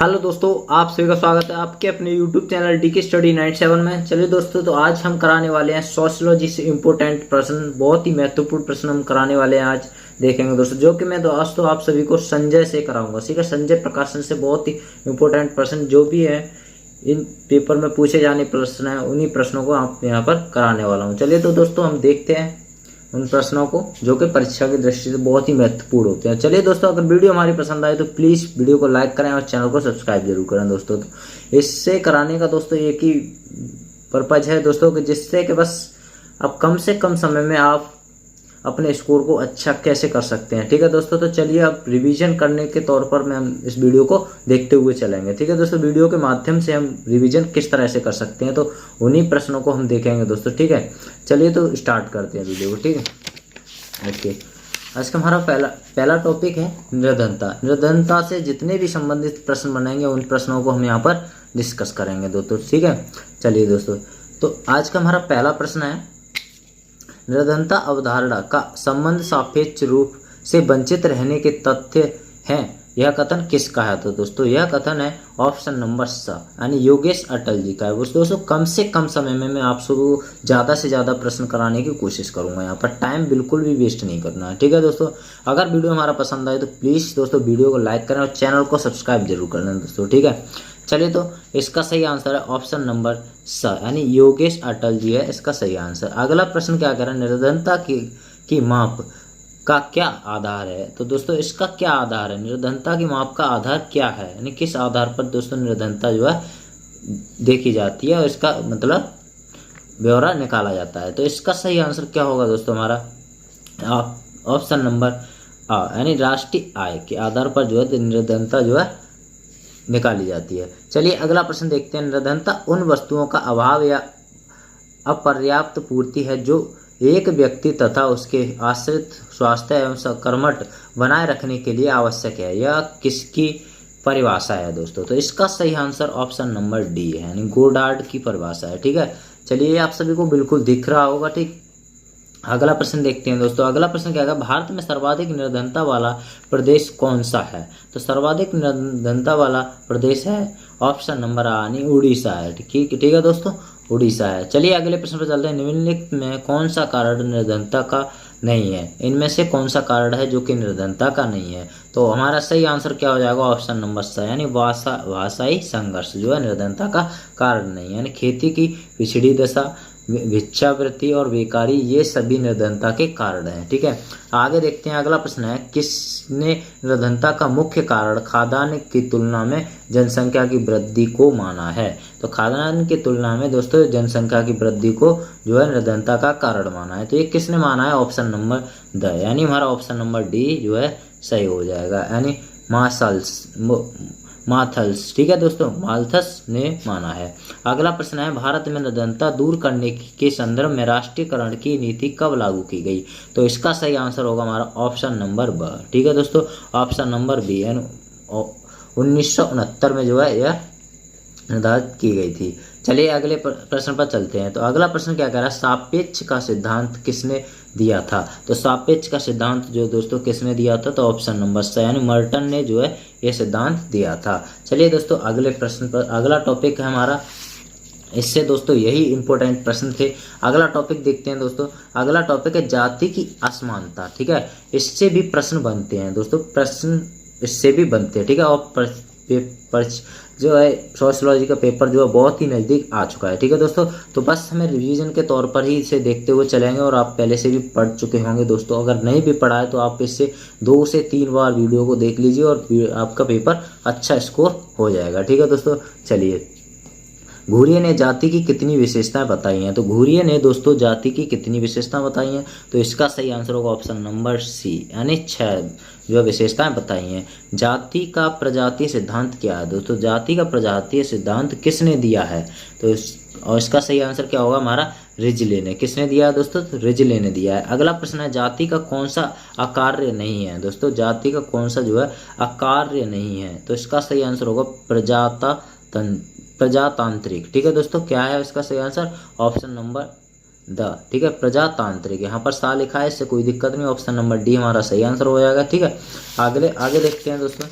Hello दोस्तों, आप सभी का स्वागत है आपके अपने YouTube चैनल डीके स्टडी 97 में। चलिए दोस्तों, तो आज हम कराने वाले हैं सोशियोलॉजी से इम्पोर्टेंट प्रश्न, बहुत ही महत्वपूर्ण प्रश्न हम कराने वाले हैं। आज देखेंगे दोस्तों, जो कि मैं दोस्तों आप सभी को संजय से कराऊंगा। ठीक है, संजय प्रकाशन से बहुत ही इम्पोर्टेंट प्रश्न जो भी है इन पेपर में पूछे जाने प्रश्न है, उन्हीं प्रश्नों को आप यहाँ पर कराने वाला हूँ। चलिए तो दोस्तों, हम देखते हैं उन प्रश्नों को जो कि परीक्षा की दृष्टि से बहुत ही महत्वपूर्ण होते हैं। चलिए दोस्तों, अगर वीडियो हमारी पसंद आए तो प्लीज़ वीडियो को लाइक करें और चैनल को सब्सक्राइब जरूर करें दोस्तों। तो इससे कराने का दोस्तों एक ही पर्पज है दोस्तों कि जिससे कि बस अब कम से कम समय में आप अपने स्कोर को अच्छा कैसे कर सकते हैं। ठीक है दोस्तों, तो चलिए अब रिवीजन करने के तौर पर मैं हम इस वीडियो को देखते हुए चलेंगे। ठीक है दोस्तों, वीडियो के माध्यम से हम रिवीजन किस तरह से कर सकते हैं तो उन्हीं प्रश्नों को हम देखेंगे दोस्तों। ठीक है, चलिए तो स्टार्ट करते हैं वीडियो को। ठीक है, ओके। आज का हमारा पहला टॉपिक है निर्धनता। निर्धनता से जितने भी संबंधित प्रश्न बनेंगे उन प्रश्नों को हम यहाँ पर डिस्कस करेंगे दोस्तों। ठीक है, चलिए दोस्तों, तो आज का हमारा पहला प्रश्न है, निर्धनता अवधारणा का संबंध सापेक्ष रूप से वंचित रहने के तथ्य हैं, यह कथन किसका है? तो दोस्तों यह कथन है ऑप्शन नंबर स यानी योगेश अटल जी का है। दोस्तों कम से कम समय में मैं आप सबको ज़्यादा से ज़्यादा प्रश्न कराने की कोशिश करूंगा। यहाँ पर टाइम बिल्कुल भी वेस्ट नहीं करना है। ठीक है दोस्तों, अगर वीडियो हमारा पसंद आए तो प्लीज़ दोस्तों वीडियो को लाइक करें और चैनल को सब्सक्राइब जरूर कर लें दोस्तों। ठीक है, चलिए तो इसका सही आंसर है ऑप्शन नंबर स यानी योगेश अटल जी है इसका सही आंसर। अगला प्रश्न क्या कह रहा है, निर्धनता की माप का क्या आधार है? तो दोस्तों इसका क्या आधार है? निर्धनता की माप का आधार क्या है, यानी किस आधार पर दोस्तों निर्धनता जो है देखी जाती है और इसका मतलब ब्यौरा निकाला जाता है। तो इसका सही आंसर क्या होगा दोस्तों हमारा? ऑप्शन नंबर आ यानी राष्ट्रीय आय के आधार पर जो है निर्धनता जो है निकाली जाती है। चलिए अगला प्रश्न देखते हैं, निर्धनता उन वस्तुओं का अभाव या अपर्याप्त पूर्ति है जो एक व्यक्ति तथा उसके आश्रित स्वास्थ्य एवं कर्मठ बनाए रखने के लिए आवश्यक है। यह किसकी परिभाषा है दोस्तों? तो इसका सही आंसर ऑप्शन नंबर डी है यानी गोडार्ड की परिभाषा है। ठीक है, चलिए आप सभी को बिल्कुल दिख रहा होगा। ठीक, अगला प्रश्न देखते हैं दोस्तों। अगला प्रश्न क्या है, भारत में सर्वाधिक निर्धनता वाला प्रदेश कौन सा है? तो सर्वाधिक निर्धनता वाला प्रदेश है ऑप्शन नंबर आ यानी उड़ीसा है। ठीक है दोस्तों, उड़ीसा है। चलिए अगले प्रश्न पर चलते हैं, निम्नलिखित में कौन सा कारण निर्धनता का नहीं है? इनमें से कौन सा कारण है जो कि निर्धनता का नहीं है? तो हमारा सही आंसर क्या हो जाएगा? ऑप्शन नंबर स यानी भाषाई संघर्ष जो है निर्धनता का कारण नहीं है। यानी खेती की पिछड़ी दशा, भिक्षावृत्ति और बेकारी ये सभी निर्धनता के कारण हैं। ठीक है, आगे देखते हैं। अगला प्रश्न है, किसने निर्धनता का मुख्य कारण खाद्यान्न की तुलना में जनसंख्या की वृद्धि को माना है? तो खाद्यान्न की तुलना में दोस्तों जनसंख्या की वृद्धि को जो है निर्धनता का कारण माना है। तो ये किसने माना है? ऑप्शन नंबर द यानी हमारा ऑप्शन नंबर डी जो है सही हो जाएगा यानी माथल्स। ठीक है दोस्तों, माल्थस ने माना है। अगला प्रश्न है, भारत में निर्धनता दूर करने के संदर्भ में राष्ट्रीयकरण की नीति कब लागू की गई? तो इसका सही आंसर होगा हमारा ऑप्शन नंबर ब। ठीक है दोस्तों, ऑप्शन नंबर बी यानी 1969 में जो है यह निर्धारित की गई थी। चलिए अगले प्रश्न पर चलते हैं। तो अगला प्रश्न क्या कह रहा है, सापेक्ष का सिद्धांत किसने दिया था? तो सापेक्ष का सिद्धांत जो दोस्तों किसने दिया था? तो ऑप्शन नंबर स यानी मर्टन ने जो है ये सिद्धांत दिया था। चलिए दोस्तों अगले प्रश्न पर, अगला टॉपिक है हमारा, इससे दोस्तों यही इंपॉर्टेंट प्रश्न थे। अगला टॉपिक देखते हैं दोस्तों। अगला टॉपिक है जाति की असमानता। ठीक है, इससे भी प्रश्न बनते हैं दोस्तों, प्रश्न इससे भी बनते हैं। ठीक है, और जो है सोशियोलॉजी का पेपर जो है बहुत ही नज़दीक आ चुका है। ठीक है दोस्तों, तो बस हमें रिवीजन के तौर पर ही इसे देखते हुए चलेंगे और आप पहले से भी पढ़ चुके होंगे दोस्तों। अगर नहीं भी पढ़ा है तो आप इससे 2 से 3 बार वीडियो को देख लीजिए और आपका पेपर अच्छा स्कोर हो जाएगा। ठीक है दोस्तों, चलिए घुरिये ने जाति की कितनी विशेषताएं बताई हैं? तो घुरिये ने दोस्तों जाति की कितनी विशेषताएं बताई हैं? तो इसका सही आंसर होगा ऑप्शन नंबर सी यानी 6 जो विशेषताएं बताई हैं। जाति का प्रजातीय सिद्धांत क्या है दोस्तों? जाति का प्रजातीय सिद्धांत किसने दिया है? तो और इसका सही आंसर क्या होगा हमारा? रिजले ने। किसने दिया है दोस्तों? तो रिजले ने दिया है। अगला प्रश्न है, जाति का कौन सा अकार्य नहीं है? दोस्तों जाति का कौन सा जो है अकार्य नहीं है? तो इसका सही आंसर होगा प्रजातांत्रिक। ठीक है दोस्तों, क्या है इसका सही आंसर? Option number the. ठीक है, प्रजातांत्रिक, यहाँ पर सा लिखा है, इससे कोई दिक्कत नहीं, ऑप्शन नंबर डी हमारा सही आंसर हो जाएगा। ठीक है, आगे देखते हैं दोस्तों।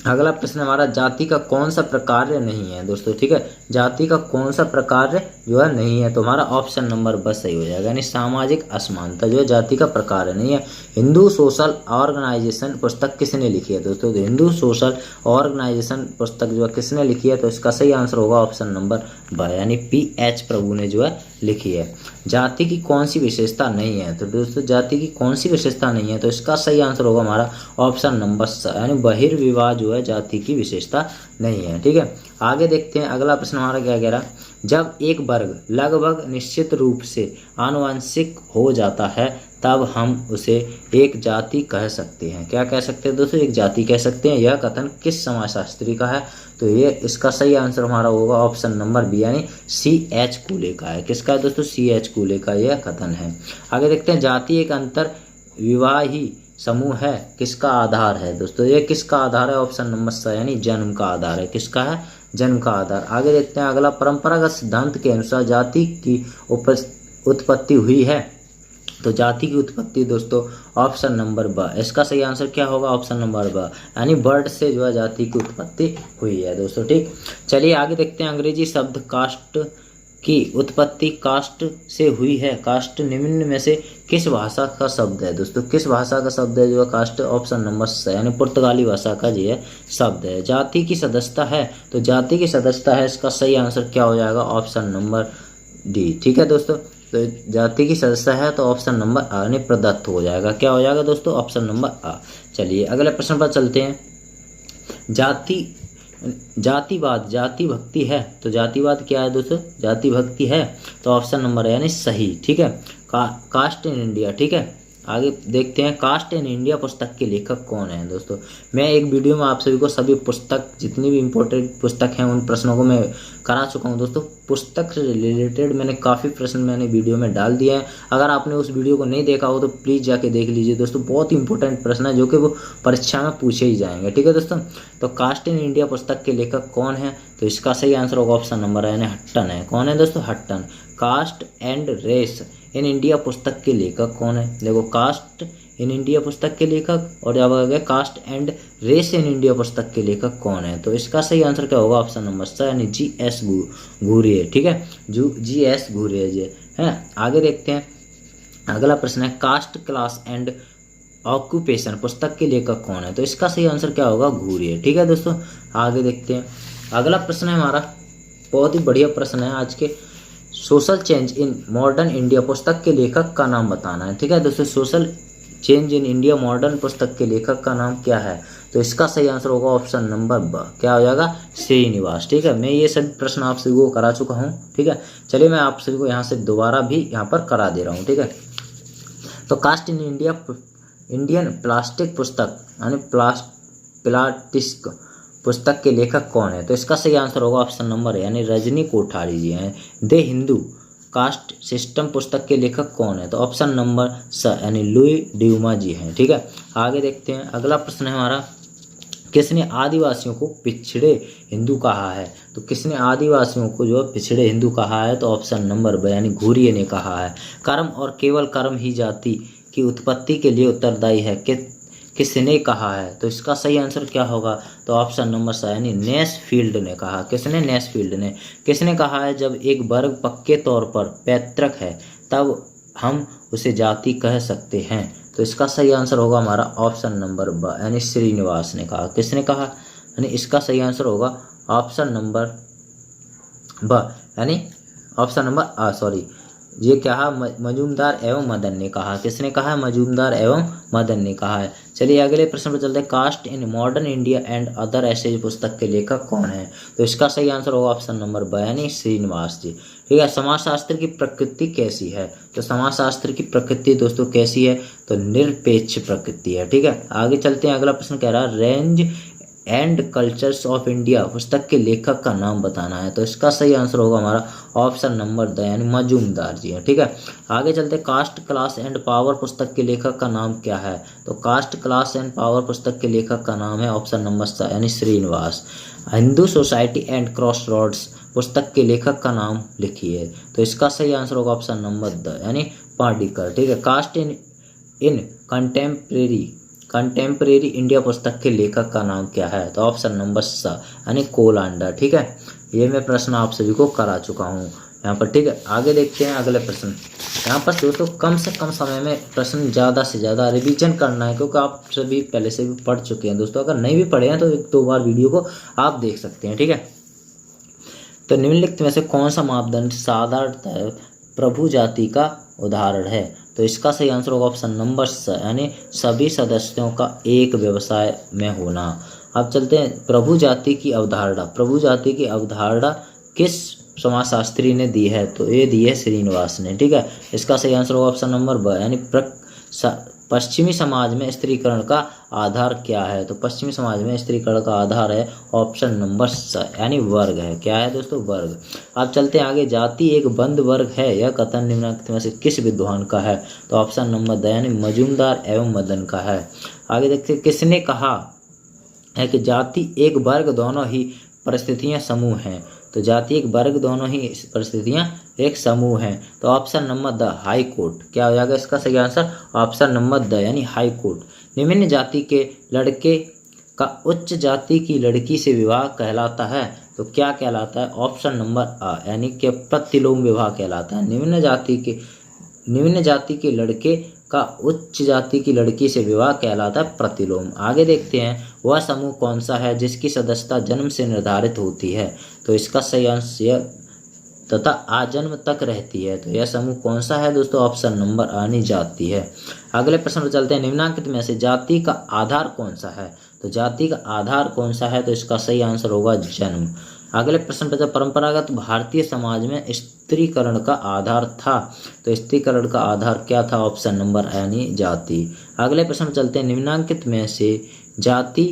अगला प्रश्न हमारा, जाति का कौन सा प्रकार नहीं है दोस्तों, ठीक है, जाति का कौन सा प्रकार जो है नहीं है, तो हमारा ऑप्शन नंबर बस सही हो जाएगा, यानी सामाजिक असमानता जो है जाति का प्रकार नहीं है। हिंदू सोशल ऑर्गेनाइजेशन पुस्तक किसने लिखी है दोस्तों, तो हिंदू सोशल ऑर्गेनाइजेशन पुस्तक जो है किसने लिखी है, तो इसका सही आंसर होगा ऑप्शन नंबर ब, यानी PH प्रभु ने जो है लिखी है। जाति की कौन सी विशेषता नहीं है, तो दोस्तों जाति की कौन सी विशेषता नहीं है, तो इसका सही आंसर होगा हमारा ऑप्शन नंबर स, यानी बहिर्विवाह जो है जाति की विशेषता नहीं है, ठीक है। आगे देखते हैं अगला प्रश्न हमारा क्या कह रहा है, जब एक वर्ग लगभग निश्चित रूप से आनुवंशिक हो जाता है तब हम उसे एक जाति कह सकते हैं। क्या कह सकते हैं दोस्तों, एक जाति कह सकते हैं। यह कथन किस समाजशास्त्री का है, तो ये इसका सही आंसर हमारा होगा ऑप्शन नंबर बी, यानी CH कूले का है। किसका है दोस्तों, CH कूले का यह कथन है। आगे देखते हैं, जाति एक अंतर विवाही समूह है, किसका आधार है दोस्तों, ये किसका आधार है, ऑप्शन नंबर स, यानी जन्म का आधार है। किसका है, जन्म का आधार। आगे देखते हैं अगला, परंपरागत सिद्धांत के अनुसार जाति की उत्पत्ति हुई है, तो जाति की उत्पत्ति दोस्तों ऑप्शन नंबर ब, इसका सही आंसर क्या होगा, ऑप्शन नंबर ब, यानी बर्ड से जो है जाति की उत्पत्ति हुई है दोस्तों, ठीक। चलिए आगे देखते हैं, अंग्रेजी शब्द कास्ट की उत्पत्ति कास्ट से हुई है। कास्ट निम्न में से किस भाषा का शब्द है दोस्तों, किस भाषा का शब्द है जो है कास्ट, ऑप्शन नंबर स, यानी पुर्तगाली भाषा का जो है शब्द है। जाति की सदस्यता है, तो जाति की सदस्यता है, इसका सही आंसर क्या हो जाएगा, ऑप्शन नंबर डी, ठीक है दोस्तों। तो जाति की सदस्यता है तो ऑप्शन नंबर आ, यानी प्रदत्त हो जाएगा, क्या हो जाएगा दोस्तों, ऑप्शन नंबर आ। चलिए अगले प्रश्न पर चलते हैं, जातिवाद जाति भक्ति है, तो जातिवाद क्या है दोस्तों, जाति भक्ति है, तो ऑप्शन नंबर यानी सही, ठीक है। कास्ट इन इंडिया, ठीक है। आगे देखते हैं, कास्ट इन इंडिया पुस्तक के लेखक कौन है दोस्तों। मैं एक वीडियो में आप सभी को सभी पुस्तक, जितनी भी इम्पोर्टेंट पुस्तक हैं उन प्रश्नों को मैं करा चुका हूं दोस्तों। पुस्तक से रिलेटेड मैंने काफ़ी प्रश्न मैंने वीडियो में डाल दिए हैं। अगर आपने उस वीडियो को नहीं देखा हो तो प्लीज़ जाके देख लीजिए दोस्तों, बहुत ही इंपॉर्टेंट प्रश्न है जो कि वो परीक्षा में पूछे ही जाएंगे, ठीक है दोस्तों। तो कास्ट इन इंडिया पुस्तक के लेखक कौन है, तो इसका सही आंसर होगा ऑप्शन नंबर यानी हट्टन है। कौन है दोस्तों, Hutton. Caste and race in India पुस्तक के लेखक कौन है, देखो कास्ट इन इंडिया पुस्तक के लेखक, और जब आ गया caste and race in India पुस्तक के लेखक कौन है, तो इसका सही आंसर क्या होगा, ऑप्शन नंबर स, यानी GS घूरिये, ठीक है, GS घूरिये जी है। आगे देखते हैं अगला प्रश्न है, कास्ट क्लास एंड ऑक्यूपेशन पुस्तक के लेखक कौन है, तो इसका सही आंसर क्या होगा, घूरिये, ठीक है दोस्तों। आगे देखते हैं अगला प्रश्न है हमारा, बहुत ही बढ़िया प्रश्न है आज के, social change in modern India पुस्तक के लेखक का नाम बताना है, ठीक है दोस्तों। Social change in India modern पुस्तक के लेखक का नाम क्या है, तो इसका सही आंसर होगा ऑप्शन नंबर ब, क्या हो जाएगा, श्रीनिवास, ठीक है। मैं ये सभी प्रश्न आप सभी को करा चुका हूँ, ठीक है। चलिए मैं आप सभी को यहाँ से दोबारा भी यहाँ पर करा दे रहा हूँ, ठीक है। तो caste in India Indian plastic पुस्तक यानी प्लास्टिक पुस्तक के लेखक कौन है, तो इसका सही आंसर होगा ऑप्शन नंबर यानी रजनी कोठारी जी हैं। द हिंदू कास्ट सिस्टम पुस्तक के लेखक कौन है, तो ऑप्शन नंबर स, यानी लुई ड्यूमा जी हैं, ठीक है। आगे देखते हैं अगला प्रश्न है हमारा, किसने आदिवासियों को पिछड़े हिंदू कहा है, तो किसने आदिवासियों को जो पिछड़े हिंदू कहा है, तो ऑप्शन नंबर ब, यानी घूरिये ने कहा है। कर्म और केवल कर्म ही जाति की उत्पत्ति के लिए उत्तरदायी है, किसने कहा है, तो इसका सही आंसर क्या होगा, तो ऑप्शन नंबर स, यानी नेसफील्ड ने कहा। किसने, नेसफील्ड ने। किसने कहा है, जब एक वर्ग पक्के तौर पर पैतृक है तब हम उसे जाति कह सकते हैं, तो इसका सही आंसर होगा हमारा ऑप्शन नंबर ब, यानी श्रीनिवास ने कहा। किसने कहा, यानी इसका सही आंसर होगा ऑप्शन नंबर ब, यानी ऑप्शन नंबर ये क्या है, मजूमदार एवं मदन ने कहा। किसने कहा है, मजूमदार एवं मदन ने कहा है। चलिए अगले प्रश्न पर चलते हैं, caste in modern India and other essays पुस्तक के लेखक कौन है, तो इसका सही आंसर होगा ऑप्शन नंबर ब, यानी श्रीनिवास जी, ठीक है। समाजशास्त्र की प्रकृति कैसी है, तो समाजशास्त्र की प्रकृति दोस्तों कैसी है, तो निरपेक्ष प्रकृति है, ठीक है। आगे चलते हैं अगला प्रश्न कह रहा है, range and cultures of India पुस्तक के लेखक का नाम बताना है, तो इसका सही आंसर होगा हमारा ऑप्शन नंबर द, यानी मजूमदार जी है, ठीक है। आगे चलते, कास्ट क्लास एंड पावर पुस्तक के लेखक का नाम क्या है, तो कास्ट क्लास एंड पावर पुस्तक के लेखक का नाम है ऑप्शन नंबर स, यानी Srinivas. Hindu society and crossroads पुस्तक के लेखक का नाम लिखिए, तो इसका सही आंसर होगा ऑप्शन नंबर द, यानी पार्टिकर, ठीक है। कास्ट इन कंटेम्प्रेरी इंडिया पुस्तक के लेखक का नाम क्या है? तो ऑप्शन नंबर स यानी कोलांडर। ठीक है, ये मैं प्रश्न आप सभी को करा चुका हूँ यहाँ पर। ठीक है, आगे देखते हैं अगले प्रश्न। यहाँ पर दोस्तों कम से कम समय में प्रश्न ज़्यादा से ज़्यादा रिवीजन करना है, क्योंकि आप सभी पहले से भी पढ़ चुके हैं दोस्तों। अगर नहीं भी पढ़े हैं तो 1-2 बार वीडियो को आप देख सकते हैं। ठीक है, तो निम्नलिखित में से कौन सा मापदंड साधारणतः प्रभु जाति का उदाहरण है? तो इसका सही आंसर होगा ऑप्शन नंबर स यानी सभी सदस्यों का एक व्यवसाय में होना। अब चलते हैं प्रभु जाति की अवधारणा। प्रभु जाति की अवधारणा किस समाजशास्त्री ने दी है? तो ये दी है श्रीनिवास ने। ठीक है, इसका सही आंसर होगा ऑप्शन नंबर ब यानी पश्चिमी समाज में स्त्रीकरण का आधार क्या है? तो पश्चिमी समाज में स्त्रीकरण का आधार है ऑप्शन नंबर स यानी वर्ग है। क्या है दोस्तों? वर्ग। अब चलते हैं आगे। जाति एक बंद वर्ग है, यह कथन निम्नलिखित में से किस विद्वान का है? तो ऑप्शन नंबर द यानी मजूमदार एवं मदन का है। आगे देखते हैं, किसने कहा है कि जाति एक वर्ग दोनों ही परिस्थितियां समूह हैं? तो जाति एक वर्ग दोनों ही परिस्थितियां एक समूह हैं। तो option number the high court. क्या हो जाएगा इसका सही आंसर? ऑप्शन नंबर द यानी हाई कोर्ट। निम्न जाति के लड़के का उच्च जाति की लड़की से विवाह कहलाता है, तो क्या कहलाता है? ऑप्शन नंबर अ यानी कि प्रतिलोम विवाह कहलाता है। निम्न जाति के लड़के का उच्च जाति की लड़की से विवाह कहलाता है प्रतिलोम। आगे देखते हैं, वह समूह कौन सा है जिसकी सदस्यता जन्म से निर्धारित होती है? तो इसका सही आंसर तथा आजन्म तक रहती है। तो यह समूह कौन सा है दोस्तों? ऑप्शन नंबर आनी जाति है। अगले प्रश्न पर चलते हैं। निम्नलिखित में से जाति का आधार कौन सा है? तो जाति का आधार कौन सा है? तो इसका सही आंसर होगा जन्म। अगले प्रश्न पर, परंपरागत भारतीय समाज में स्त्रीकरण का आधार था, तो स्त्रीकरण का आधार क्या था? ऑप्शन नंबर यानी जाति। अगले प्रश्न पर चलते हैं। निम्नलिखित में से जाति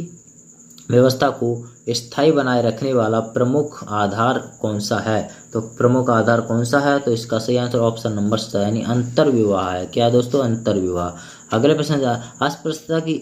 व्यवस्था को स्थायी बनाए रखने वाला प्रमुख आधार कौन सा है? तो प्रमुख आधार कौन सा है? तो इसका सही आंसर ऑप्शन नंबर स यानी अंतर्विवाह है। क्या दोस्तों? अंतर्विवाह। अगले प्रश्न, अस्पृश्यता की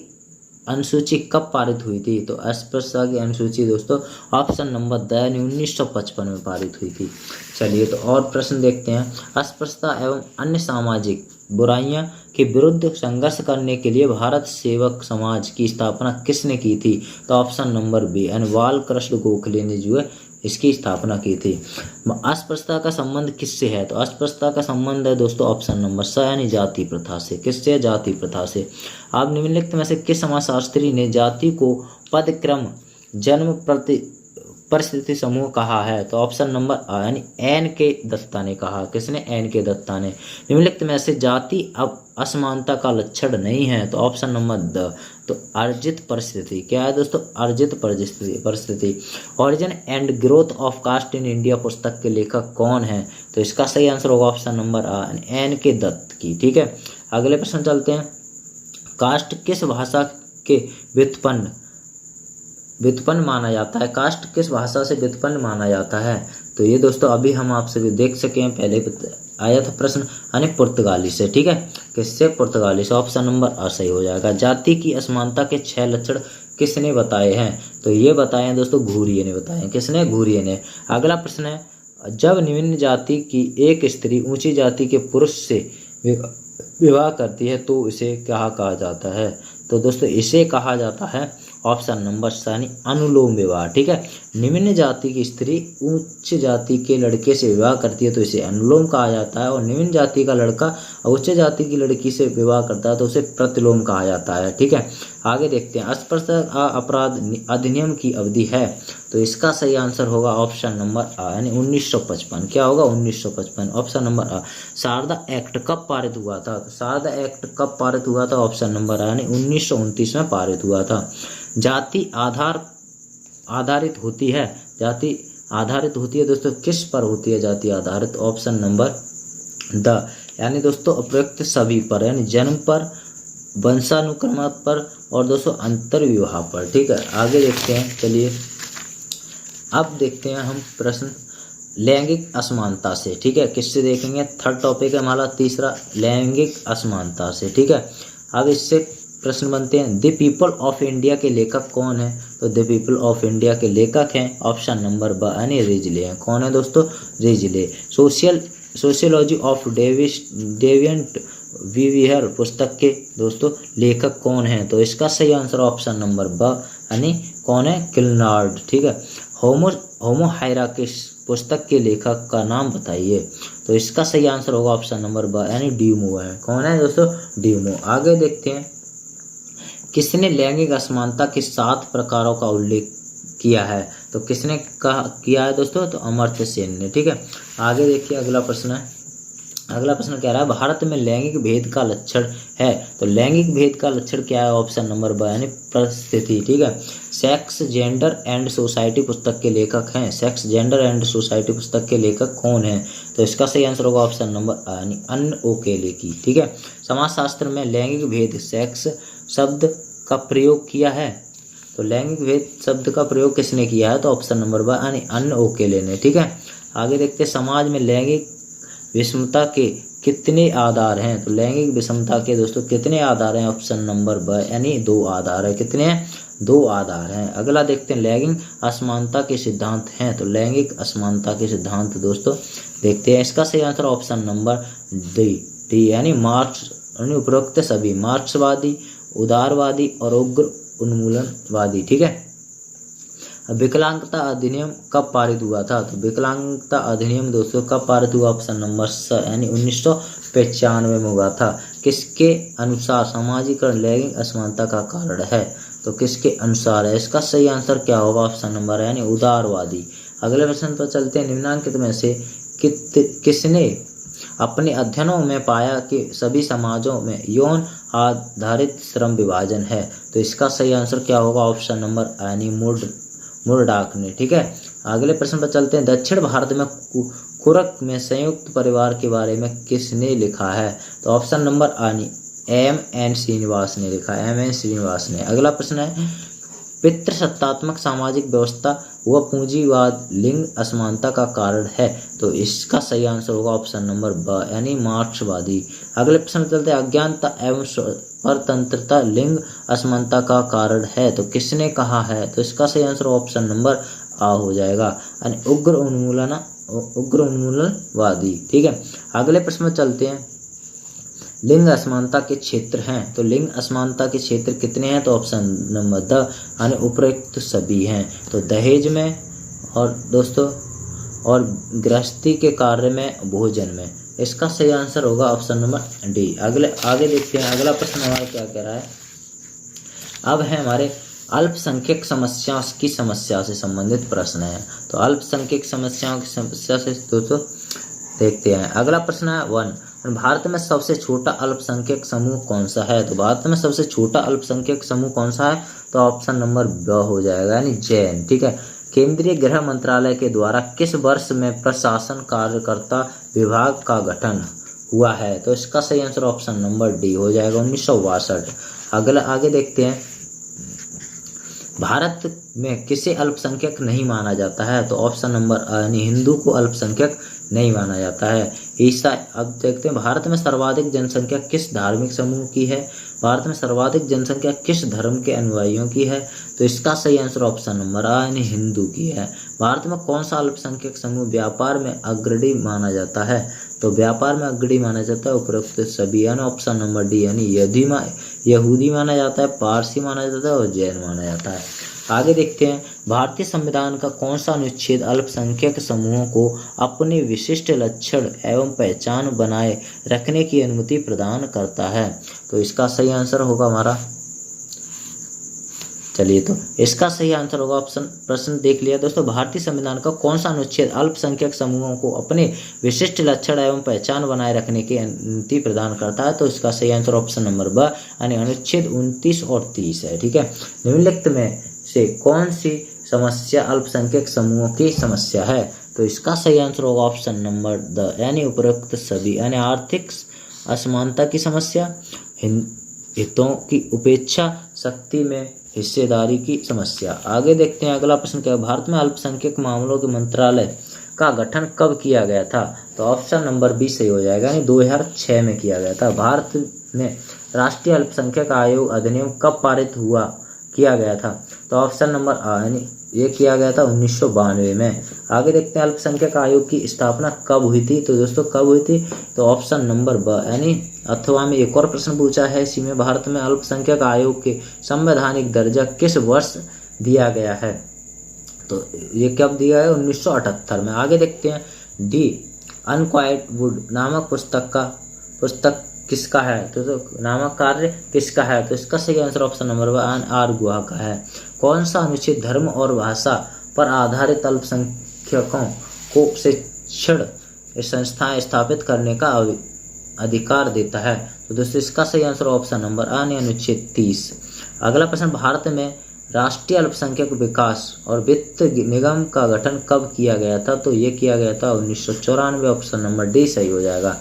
अनुसूची कब पारित हुई थी? तो अस्पृश्यता की अनुसूची दोस्तों ऑप्शन नंबर द यानी 1955 में पारित हुई थी। चलिए तो और प्रश्न देखते हैं। अस्पृश्यता एवं अन्य सामाजिक बुराइयां के विरुद्ध संघर्ष करने के लिए भारत सेवक समाज की स्थापना किसने की थी? तो ऑप्शन नंबर बी यानी बाल कृष्ण गोखले ने जो है इसकी स्थापना की थी। अस्पृश्यता का संबंध किससे है? तो अस्पृश्यता का संबंध है दोस्तों ऑप्शन नंबर स यानी जाति प्रथा से। किससे? जाति प्रथा से। अब निम्नलिखित में से किस समाजशास्त्री ने जाति को पदक्रम जन्म परिस्थिति समूह कहा है? तो ऑप्शन नंबर आ यानी एन के दत्ता ने कहा। किसने? एन के दत्ता ने। निम्नलिखित में से जाति अब असमानता का लक्षण नहीं है? तो ऑप्शन नंबर द तो अर्जित परिस्थिति। क्या है दोस्तों? अर्जित परिस्थिति। Origin and growth of caste in India पुस्तक के लेखक कौन है? तो इसका सही आंसर होगा ऑप्शन नंबर आ एन के दत्त की। ठीक है, अगले प्रश्न चलते हैं। कास्ट किस भाषा के व्युत्पन्न माना जाता है? कास्ट किस भाषा से व्युत्पन्न माना जाता है? तो ये दोस्तों अभी हम आपसे भी देख सके हैं, पहले आया था प्रश्न यानी पुर्तगाली से। ठीक है, किससे? पुर्तगाली से। ऑप्शन नंबर अ सही हो जाएगा। जाति की असमानता के 6 लक्षण किसने बताए हैं? तो ये बताए हैं दोस्तों घुरिये ने बताए हैं। किसने? घुरिये ने। अगला प्रश्न है, जब निम्न जाति की एक स्त्री ऊंची जाति के पुरुष से विवाह करती है तो इसे क्या कहा जाता है? तो दोस्तों इसे कहा जाता है ऑप्शन नंबर यानी अनुलोम विवाह। ठीक है, निम्न जाति की स्त्री उच्च जाति के लड़के से विवाह करती है तो इसे अनुलोम कहा जाता है, और निम्न जाति का लड़का उच्च जाति की लड़की से विवाह करता है तो उसे प्रतिलोम कहा जाता है। ठीक है, आगे देखते हैं। अस्पृश्यता अपराध अधिनियम की अवधि है, तो इसका सही आंसर होगा ऑप्शन नंबर आ यानी 1955। क्या होगा? 1955। ऑप्शन नंबर आ। शारदा एक्ट कब पारित हुआ था? तो शारदा एक्ट कब पारित हुआ था? ऑप्शन नंबर आ यानी 1929 में पारित हुआ था। जाति आधारित होती है। जाति आधारित होती है दोस्तों किस पर होती है जाति आधारित? ऑप्शन नंबर द यानी दोस्तों उपयुक्त सभी पर, यानी जन्म पर, वंशानुक्रम पर और दोस्तों अंतर्विवाह पर। ठीक है, आगे देखते हैं। चलिए अब देखते हैं हम प्रश्न लैंगिक असमानता से। ठीक है, किससे देखेंगे? थर्ड टॉपिक है हमारा तीसरा, लैंगिक असमानता से। ठीक है, अब इससे प्रश्न बनते हैं। द पीपल ऑफ इंडिया के लेखक कौन है? तो द पीपल ऑफ इंडिया के लेखक हैं ऑप्शन नंबर ब यानी रिजले हैं। कौन है दोस्तों? रिजले। सोशियोलॉजी ऑफ डेविएंट विविहर पुस्तक के दोस्तों लेखक कौन है? तो इसका सही आंसर ऑप्शन नंबर ब यानी कौन है? किलनार्ड। ठीक है। होमो हायरार्किस पुस्तक के लेखक का नाम बताइए। तो इसका सही आंसर होगा ऑप्शन नंबर ब यानी ड्यूमो है। कौन है दोस्तों? ड्यूमो। आगे देखते हैं, किसने लैंगिक असमानता के 7 प्रकारों का उल्लेख किया है? तो किसने किया है दोस्तों? तो अमर्त्य सेन ने। ठीक है। आगे देखिए, अगला प्रश्न है। अगला प्रश्न कह रहा है, भारत में लैंगिक भेद का लक्षण है। तो लैंगिक भेद का लक्षण क्या है? ऑप्शन नंबर ब यानी परिस्थिति। ठीक है। सेक्स जेंडर एंड सोसाइटी पुस्तक के लेखक हैं। सेक्स जेंडर एंड सोसाइटी पुस्तक के लेखक कौन है? तो इसका सही आंसर होगा ऑप्शन नंबर अ यानी अन्न ओकेले की। ठीक है। समाजशास्त्र में लैंगिक भेद सेक्स शब्द का प्रयोग किया है। तो लैंगिक भेद शब्द का प्रयोग किसने किया है? तो ऑप्शन नंबर ब यानी अन्न ओकेले ने। ठीक है। आगे देखते हैं, समाज में लैंगिक विषमता के कितने आधार हैं? तो लैंगिक विषमता के दोस्तों कितने आधार हैं? ऑप्शन नंबर ब यानी 2 आधार है। कितने हैं? 2 आधार हैं। अगला देखते हैं, लैंगिक असमानता के सिद्धांत हैं। तो लैंगिक असमानता के सिद्धांत दोस्तों देखते हैं। इसका सही आंसर ऑप्शन नंबर डी यानी मार्क्स यानी उपरोक्त सभी मार्क्सवादी, उदारवादी और उग्र उन्मूलनवादी। ठीक है। विकलांगता अधिनियम कब पारित हुआ था? तो विकलांगता अधिनियम दोस्तों कब पारित हुआ? ऑप्शन नंबर स यानी 1995 में हुआ था। किसके अनुसार सामाजिकरण लैंगिक असमानता का कारण है? तो किसके अनुसार है? इसका सही आंसर क्या होगा? ऑप्शन नंबर यानी उदारवादी। अगले प्रश्न पर चलते हैं, निम्नलिखित में से किसने अपने अध्ययनों में पाया कि सभी समाजों में यौन आधारित श्रम विभाजन है? तो इसका सही आंसर क्या होगा? ऑप्शन नंबर यानी मुरडॉक ने। ठीक है। अगले प्रश्न पर चलते हैं, दक्षिण भारत में कुरक में संयुक्त परिवार के बारे में किसने लिखा है? तो ऑप्शन नंबर यानी M.N. श्रीनिवास ने लिखा है। M.N. श्रीनिवास ने। अगला प्रश्न है, पितृसत्तात्मक सामाजिक व्यवस्था व पूंजीवाद लिंग असमानता का कारण है। तो इसका सही आंसर होगा ऑप्शन नंबर ब यानी मार्क्सवादी। अगले प्रश्न चलते हैं, अज्ञानता एवं परतंत्रता लिंग असमानता का कारण है। तो किसने कहा है? तो इसका सही आंसर ऑप्शन नंबर आ हो जाएगा यानी उग्र उन्मूलनवादी। ठीक है। अगले प्रश्न में चलते हैं, लिंग असमानता के क्षेत्र हैं। तो लिंग असमानता के क्षेत्र कितने हैं? तो ऑप्शन नंबर द यानी उपरोक्त सभी हैं। तो दहेज में और दोस्तों और गृहस्थी के कार्य में, भोजन में। इसका सही आंसर होगा ऑप्शन नंबर डी। आगे देखते हैं, अगला प्रश्न हमारा क्या कह रहा है। अब है हमारे अल्पसंख्यक समस्या से संबंधित प्रश्न है। तो अल्पसंख्यक समस्याओं की समस्या से दोस्तों देखते हैं। अगला प्रश्न है 1, भारत में सबसे छोटा अल्पसंख्यक समूह कौन सा है? तो भारत में सबसे छोटा अल्पसंख्यक समूह कौन सा है? तो ऑप्शन नंबर ब हो जाएगा यानी जैन। ठीक है। केंद्रीय गृह मंत्रालय के द्वारा किस वर्ष में प्रशासन कार्यकर्ता विभाग का गठन हुआ है? तो इसका सही आंसर ऑप्शन नंबर डी हो जाएगा 1962। आगे देखते हैं, भारत में किसे अल्पसंख्यक नहीं माना जाता है? तो ऑप्शन नंबर यानी हिंदू को अल्पसंख्यक नहीं माना जाता है। ईसाई। अब देखते हैं, भारत में सर्वाधिक जनसंख्या किस धार्मिक समूह की है? भारत में सर्वाधिक जनसंख्या किस धर्म के अनुयायियों की है? तो इसका सही आंसर ऑप्शन नंबर आ यानी हिंदू की है। भारत में कौन सा अल्पसंख्यक समूह व्यापार में अग्रणी माना जाता है? तो व्यापार में अग्रणी माना जाता है उपरोक्त सभी यानी ऑप्शन नंबर डी यानी यहूदी माना जाता है, पारसी माना जाता है और जैन माना जाता है। आगे देखते हैं, भारतीय संविधान का कौन सा अनुच्छेद अल्पसंख्यक समूहों को अपने विशिष्ट लक्षण एवं पहचान बनाए रखने की अनुमति प्रदान करता है? तो इसका सही आंसर होगा हमारा, चलिए तो इसका सही आंसर होगा ऑप्शन, प्रश्न देख लिया दोस्तों, भारतीय संविधान का कौन सा अनुच्छेद अल्पसंख्यक समूहों को अपने विशिष्ट लक्षण एवं पहचान बनाए रखने की अनुमति प्रदान करता है? तो इसका सही आंसर ऑप्शन नंबर ब यानी अनुच्छेद 29 और 30 है। ठीक है। निम्नलिखित में से कौन सी समस्या अल्पसंख्यक समूहों की समस्या है? तो इसका सही आंसर होगा ऑप्शन नंबर द यानी उपरोक्त सभी यानी आर्थिक असमानता की समस्या, हितों की उपेक्षा, शक्ति में हिस्सेदारी की समस्या। आगे देखते हैं, अगला प्रश्न क्या है, भारत में अल्पसंख्यक मामलों के मंत्रालय का गठन कब किया गया था? तो ऑप्शन नंबर बी सही हो जाएगा यानी 2006 में किया गया था। भारत में राष्ट्रीय अल्पसंख्यक आयोग अधिनियम कब पारित किया गया था? तो ऑप्शन नंबर आ यानी ये किया गया था 1992 में। आगे देखते हैं अल्पसंख्यक आयोग की स्थापना कब हुई थी। तो दोस्तों कब हुई थी, तो ऑप्शन नंबर ब यानी अथवा में एक और प्रश्न पूछा है इसी में, भारत में अल्पसंख्यक आयोग के संवैधानिक दर्जा किस वर्ष दिया गया है। तो ये कब दिया है, 1978 में। आगे देखते हैं डी अनक्वाइट वुड नामक पुस्तक किसका है, तो नामक कार्य किसका है। तो इसका सही answer option number one R Guha का है। कौन सा अनुच्छेद धर्म और भाषा पर आधारित अल्पसंख्यकों को शिक्षण संस्थाएं स्थापित करने का अधिकार देता है। तो दोस्तों इसका सही आंसर ऑप्शन नंबर अनुच्छेद 30। अगला प्रश्न, भारत में राष्ट्रीय अल्पसंख्यक विकास और वित्त निगम का गठन कब किया गया था। तो ये किया गया था 1994। ऑप्शन नंबर डी सही हो जाएगा।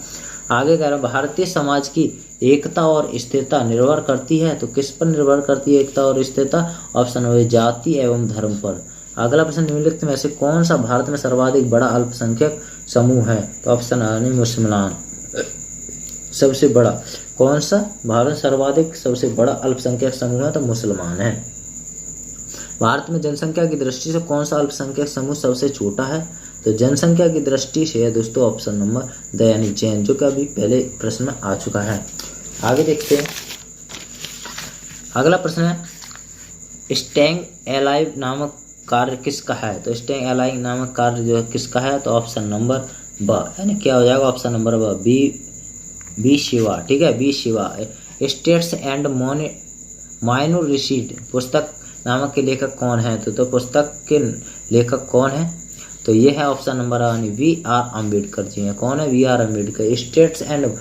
आगे कह रहा है भारतीय समाज की एकता और स्थिरता निर्भर करती है। तो किस पर निर्भर करती है एकता और स्थिरता, ऑप्शन नंबर जाति एवं धर्म पर। अगला प्रश्न, निम्नलिखित में से कौन सा भारत में सर्वाधिक बड़ा अल्पसंख्यक समूह है। तो ऑप्शन ए मुसलमान सबसे बड़ा। कौन सा भारत सर्वाधिक सबसे बड़ा अल्पसंख्यक समूह है, तो मुसलमान है। भारत में जनसंख्या की दृष्टि से कौन सा अल्पसंख्यक समूह सबसे छोटा है। तो जनसंख्या की दृष्टि से है दोस्तों ऑप्शन नंबर द यानी जैन, जो कि अभी पहले प्रश्न में आ चुका है। आगे देखते हैं अगला प्रश्न है स्टेइंग अलाइव नामक कार्य किसका है। तो स्टेइंग अलाइव नामक कार्य जो है किसका है, तो ऑप्शन नंबर ब यानी क्या हो जाएगा, ऑप्शन नंबर ब बी शिवा। ठीक है, B Shiva. States and minorities पुस्तक नामक के लेखक कौन है। तो पुस्तक के लेखक कौन है, तो ये है option number B R Ambedkar ji हैं। कौन है, B R Ambedkar. States and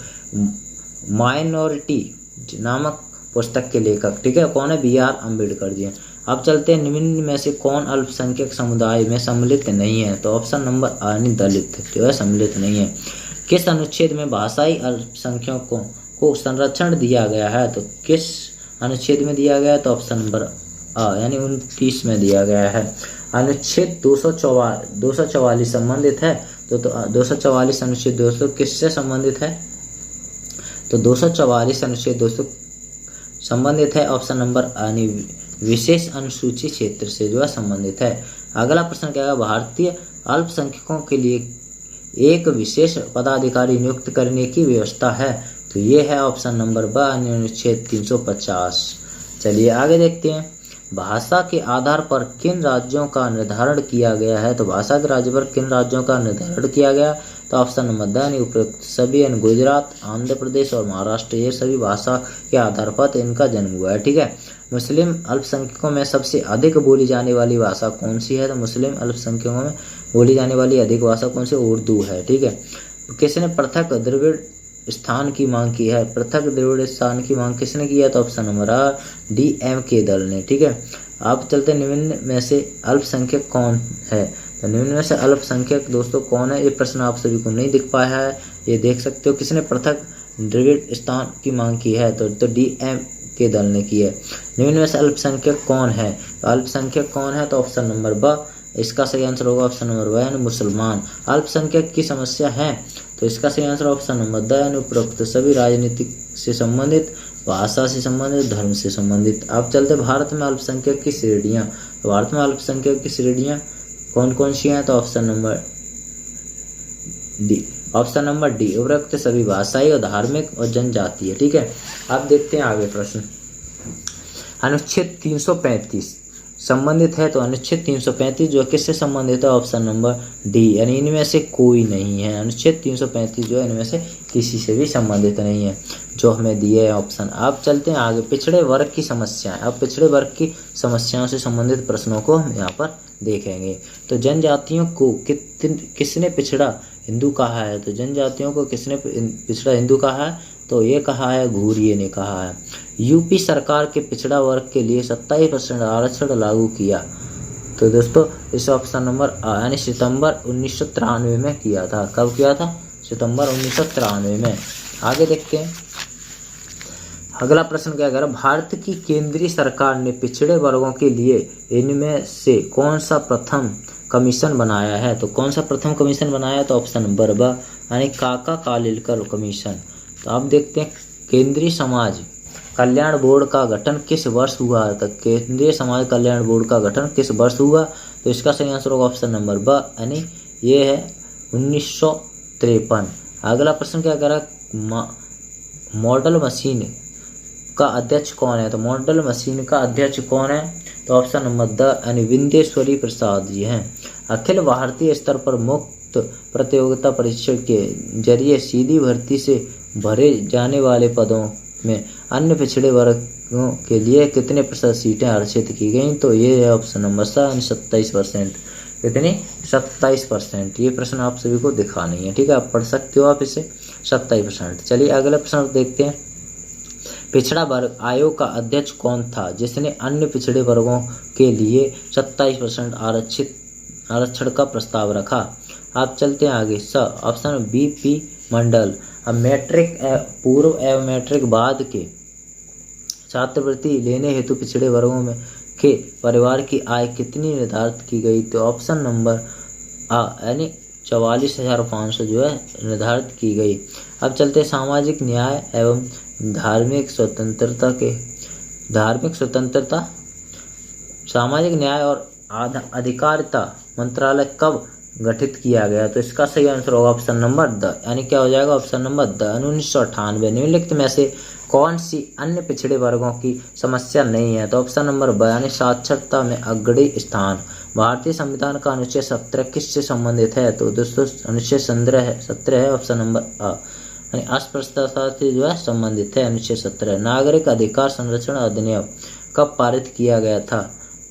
minority नामक पुस्तक के लेखक, ठीक है, कौन है, वी आर अम्बेडकर जी हैं। अब चलते हैं निम्न में से कौन अल्पसंख्यक समुदाय में सम्मिलित नहीं है। तो ऑप्शन नंबर दलित जो है सम्मिलित नहीं है। किस अनुच्छेद में भाषाई अल्पसंख्यकों को संरक्षण दिया गया है। तो किस अनुच्छेद में दिया गया है, तो ऑप्शन नंबर यानी 29 में दिया गया है। अनुच्छेद 244 संबंधित है। तो 244 अनुच्छेद दोस्तों किससे संबंधित है, तो 244 अनुच्छेद दोस्तों संबंधित है ऑप्शन नंबर विशेष अनुसूची क्षेत्र से जो है संबंधित है। अगला प्रश्न क्या है, भारतीय अल्पसंख्यकों के लिए एक विशेष पदाधिकारी नियुक्त करने की व्यवस्था है। तो ये है ऑप्शन नंबर ब अनुच्छेद 350। चलिए आगे देखते हैं भाषा के आधार पर किन राज्यों का निर्धारण किया गया है। तो भाषा के राज्य पर किन राज्यों का निर्धारण किया गया, तो ऑप्शन नंबर द उपयुक्त सभी गुजरात, आंध्र प्रदेश और महाराष्ट्र, ये सभी भाषा के आधार पर इनका जन्म हुआ है। ठीक है, मुस्लिम अल्पसंख्यकों में सबसे अधिक बोली जाने वाली भाषा कौन सी है। तो मुस्लिम अल्पसंख्यकों में बोली जाने वाली अधिक भाषा कौन सी, उर्दू है। ठीक है, किसने पृथक द्रविड़ स्थान की मांग की है। पृथक द्रविड़ स्थान की मांग किसने की है, तो ऑप्शन नंबर DM के दल ने। ठीक है, आप चलते निम्न में से अल्पसंख्यक कौन है। तो निम्न में से अल्पसंख्यक दोस्तों कौन है, ये प्रश्न आप सभी को नहीं दिख पाया है, ये देख सकते हो। किसने पृथक द्रविड़ स्थान की मांग की है, तो DM के दल ने की है। निम्न में से अल्पसंख्यक कौन है, तो अल्पसंख्यक कौन है, तो ऑप्शन नंबर ब इसका सही आंसर होगा ऑप्शन नंबर ब मुसलमान। अल्पसंख्यक की समस्या है, तो इसका सही आंसर ऑप्शन नंबर द उपरोक्त सभी राजनीतिक से संबंधित, भाषा से संबंधित, धर्म से संबंधित। अब चलते भारत में अल्पसंख्यक की श्रेणियां। तो भारत में अल्पसंख्यक की श्रेणियां कौन कौन सी हैं, तो ऑप्शन नंबर डी उपरोक्त सभी भाषाई और धार्मिक और जनजातीय। ठीक है, अब देखते हैं आगे प्रश्न। अनुच्छेद 335 संबंधित है। तो अनुच्छेद 335 जो किससे संबंधित है, ऑप्शन नंबर डी यानी इनमें से कोई नहीं है। अनुच्छेद 335 जो है इनमें से किसी से भी संबंधित नहीं है, जो हमें दिए है ऑप्शन। अब चलते हैं आगे पिछड़े वर्ग की समस्याएं। अब पिछड़े वर्ग की समस्याओं से संबंधित प्रश्नों को हम यहाँ पर देखेंगे। तो जनजातियों को किसने पिछड़ा हिंदू कहा है। तो जनजातियों को किसने पिछड़ा हिंदू कहा है, तो ये कहा है घूरिये ने कहा है। यूपी सरकार के पिछड़ा वर्ग के लिए 27% आरक्षण लागू किया। तो दोस्तों इस ऑप्शन नंबर यानी सितंबर 1993 में किया था। कब किया था, सितंबर 1993 में। आगे देखते हैं अगला प्रश्न क्या कह रहा है, भारत की केंद्रीय सरकार ने पिछड़े वर्गों के लिए इनमें से कौन सा प्रथम कमीशन बनाया है। तो कौन सा प्रथम कमीशन बनाया है, तो ऑप्शन नंबर ब यानी काका कालेलकर कमीशन। तो आप देखते हैं केंद्रीय समाज कल्याण बोर्ड का गठन किस वर्ष हुआ था? केंद्रीय समाज कल्याण बोर्ड का गठन किस वर्ष हुआ? तो इसका सही आंसर होगा ऑप्शन नंबर ब, यानी ये है 1953। अगला प्रश्न क्या कह रहा है, मॉडल मशीन का अध्यक्ष कौन है? तो मॉडल मशीन का अध्यक्ष कौन है? तो ऑप्शन नंबर द, यानी विंदेश्वरी प्रसाद जी हैं। अखिल भारतीय स्तर पर मुक्त प्रतियोगिता परीक्षण के जरिए सीधी भर्ती से भरे जाने वाले पदों में अन्य पिछड़े वर्गों के लिए कितने प्रतिशत सीटें आरक्षित की गई? तो ये है ऑप्शन नंबर सा, यानी 27%। कितनी? 27%। ये प्रश्न आप सभी को दिखा नहीं है, ठीक है, आप पढ़ सकते हो आप इसे, 27%। चलिए अगला प्रश्न देखते हैं। पिछड़ा वर्ग आयोग का अध्यक्ष कौन था जिसने अन्य पिछड़े वर्गों के लिए 27% आरक्षण का प्रस्ताव रखा? आप चलते हैं आगे। स, ऑप्शन बी पी मंडल। अब मैट्रिक पूर्व एवं मैट्रिक बाद के छात्रवृत्ति लेने हेतु पिछड़े वर्गों में के परिवार की आय कितनी निर्धारित की गई? तो ऑप्शन नंबर आ, यानी 44,500 जो है निर्धारित की गई। अब चलते सामाजिक न्याय एवं धार्मिक स्वतंत्रता सामाजिक न्याय और अधिकारिता मंत्रालय कब गठित किया गया? तो इसका सही आंसर होगा ऑप्शन नंबर द, यानी क्या हो जाएगा ऑप्शन नंबर द, 1998। निम्नलिखित में से कौन सी अन्य पिछड़े वर्गों की समस्या नहीं है? तो ऑप्शन नंबर ब, यानी साक्षरता में अग्रणी स्थान। भारतीय संविधान का अनुच्छेद 17 किससे संबंधित है? तो दोस्तों अनुच्छेद 17 है ऑप्शन नंबर अ, यानी अस्पृश्यता से जो है संबंधित है अनुच्छेद 17। नागरिक अधिकार संरक्षण अधिनियम कब पारित किया गया था?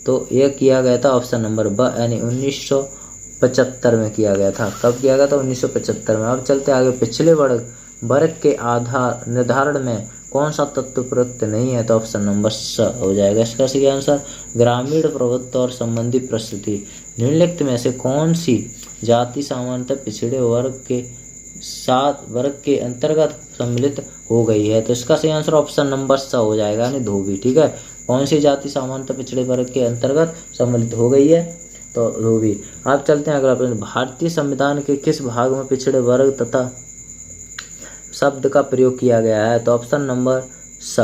तो यह किया गया था ऑप्शन नंबर ब, यानी 1975 में किया गया था। कब किया गया था? 1975 में। अब चलते आगे। पिछले वर्ग के आधार निर्धारण में कौन सा तत्व प्रयुक्त नहीं है? तो ऑप्शन नंबर स हो जाएगा इसका सही आंसर, ग्रामीण प्रभुत्व और संबंधी परिस्थिति। निम्नलिखित में से कौन सी जाति सामान्यतः पिछड़े वर्ग के अंतर्गत सम्मिलित हो गई है? तो इसका सही आंसर ऑप्शन नंबर स हो जाएगा, यानी धोबी, ठीक है। कौन सी जाति सामान्यतः पिछड़े वर्ग के अंतर्गत सम्मिलित हो गई है? तो धोबी। आप चलते हैं अगला प्रश्न। भारतीय संविधान के किस भाग में पिछड़े वर्ग तथा शब्द का प्रयोग किया गया है? तो ऑप्शन नंबर स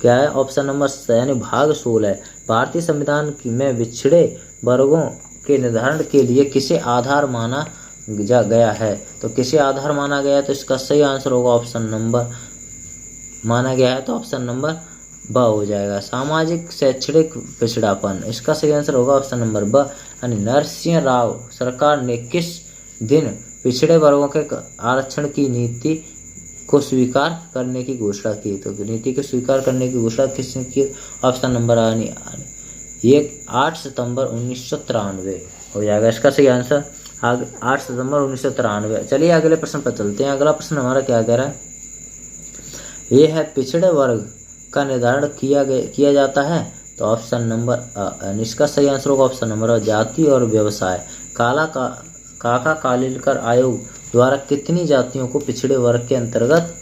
क्या है? ऑप्शन नंबर स, यानी भाग 16। भारतीय संविधान में पिछड़े वर्गों के निर्धारण के लिए किसे आधार माना गया है? तो किसे आधार माना गया है? तो इसका सही आंसर होगा ऑप्शन नंबर माना गया है, तो ऑप्शन नंबर ब हो जाएगा, सामाजिक शैक्षणिक पिछड़ापन। इसका सही आंसर होगा ऑप्शन नंबर ब, यानी नरसिंह राव सरकार ने किस दिन पिछड़े वर्गों के आरक्षण की नीति को स्वीकार करने की घोषणा की? तो नीति को स्वीकार करने की घोषणा किसने की? ऑप्शन नंबर ये 8 सितंबर 1993 हो जाएगा इसका सही आंसर, 8 सितंबर 1993। चलिए अगले प्रश्न पर चलते हैं। अगला प्रश्न हमारा क्या कह रहा है? ये है पिछड़े वर्ग का निर्धारण किया जाता है? तो ऑप्शन नंबर इसका सही आंसर होगा ऑप्शन नंबर जाति और व्यवसाय। काका कालेलकर आयोग द्वारा कितनी जातियों को पिछड़े वर्ग के अंतर्गत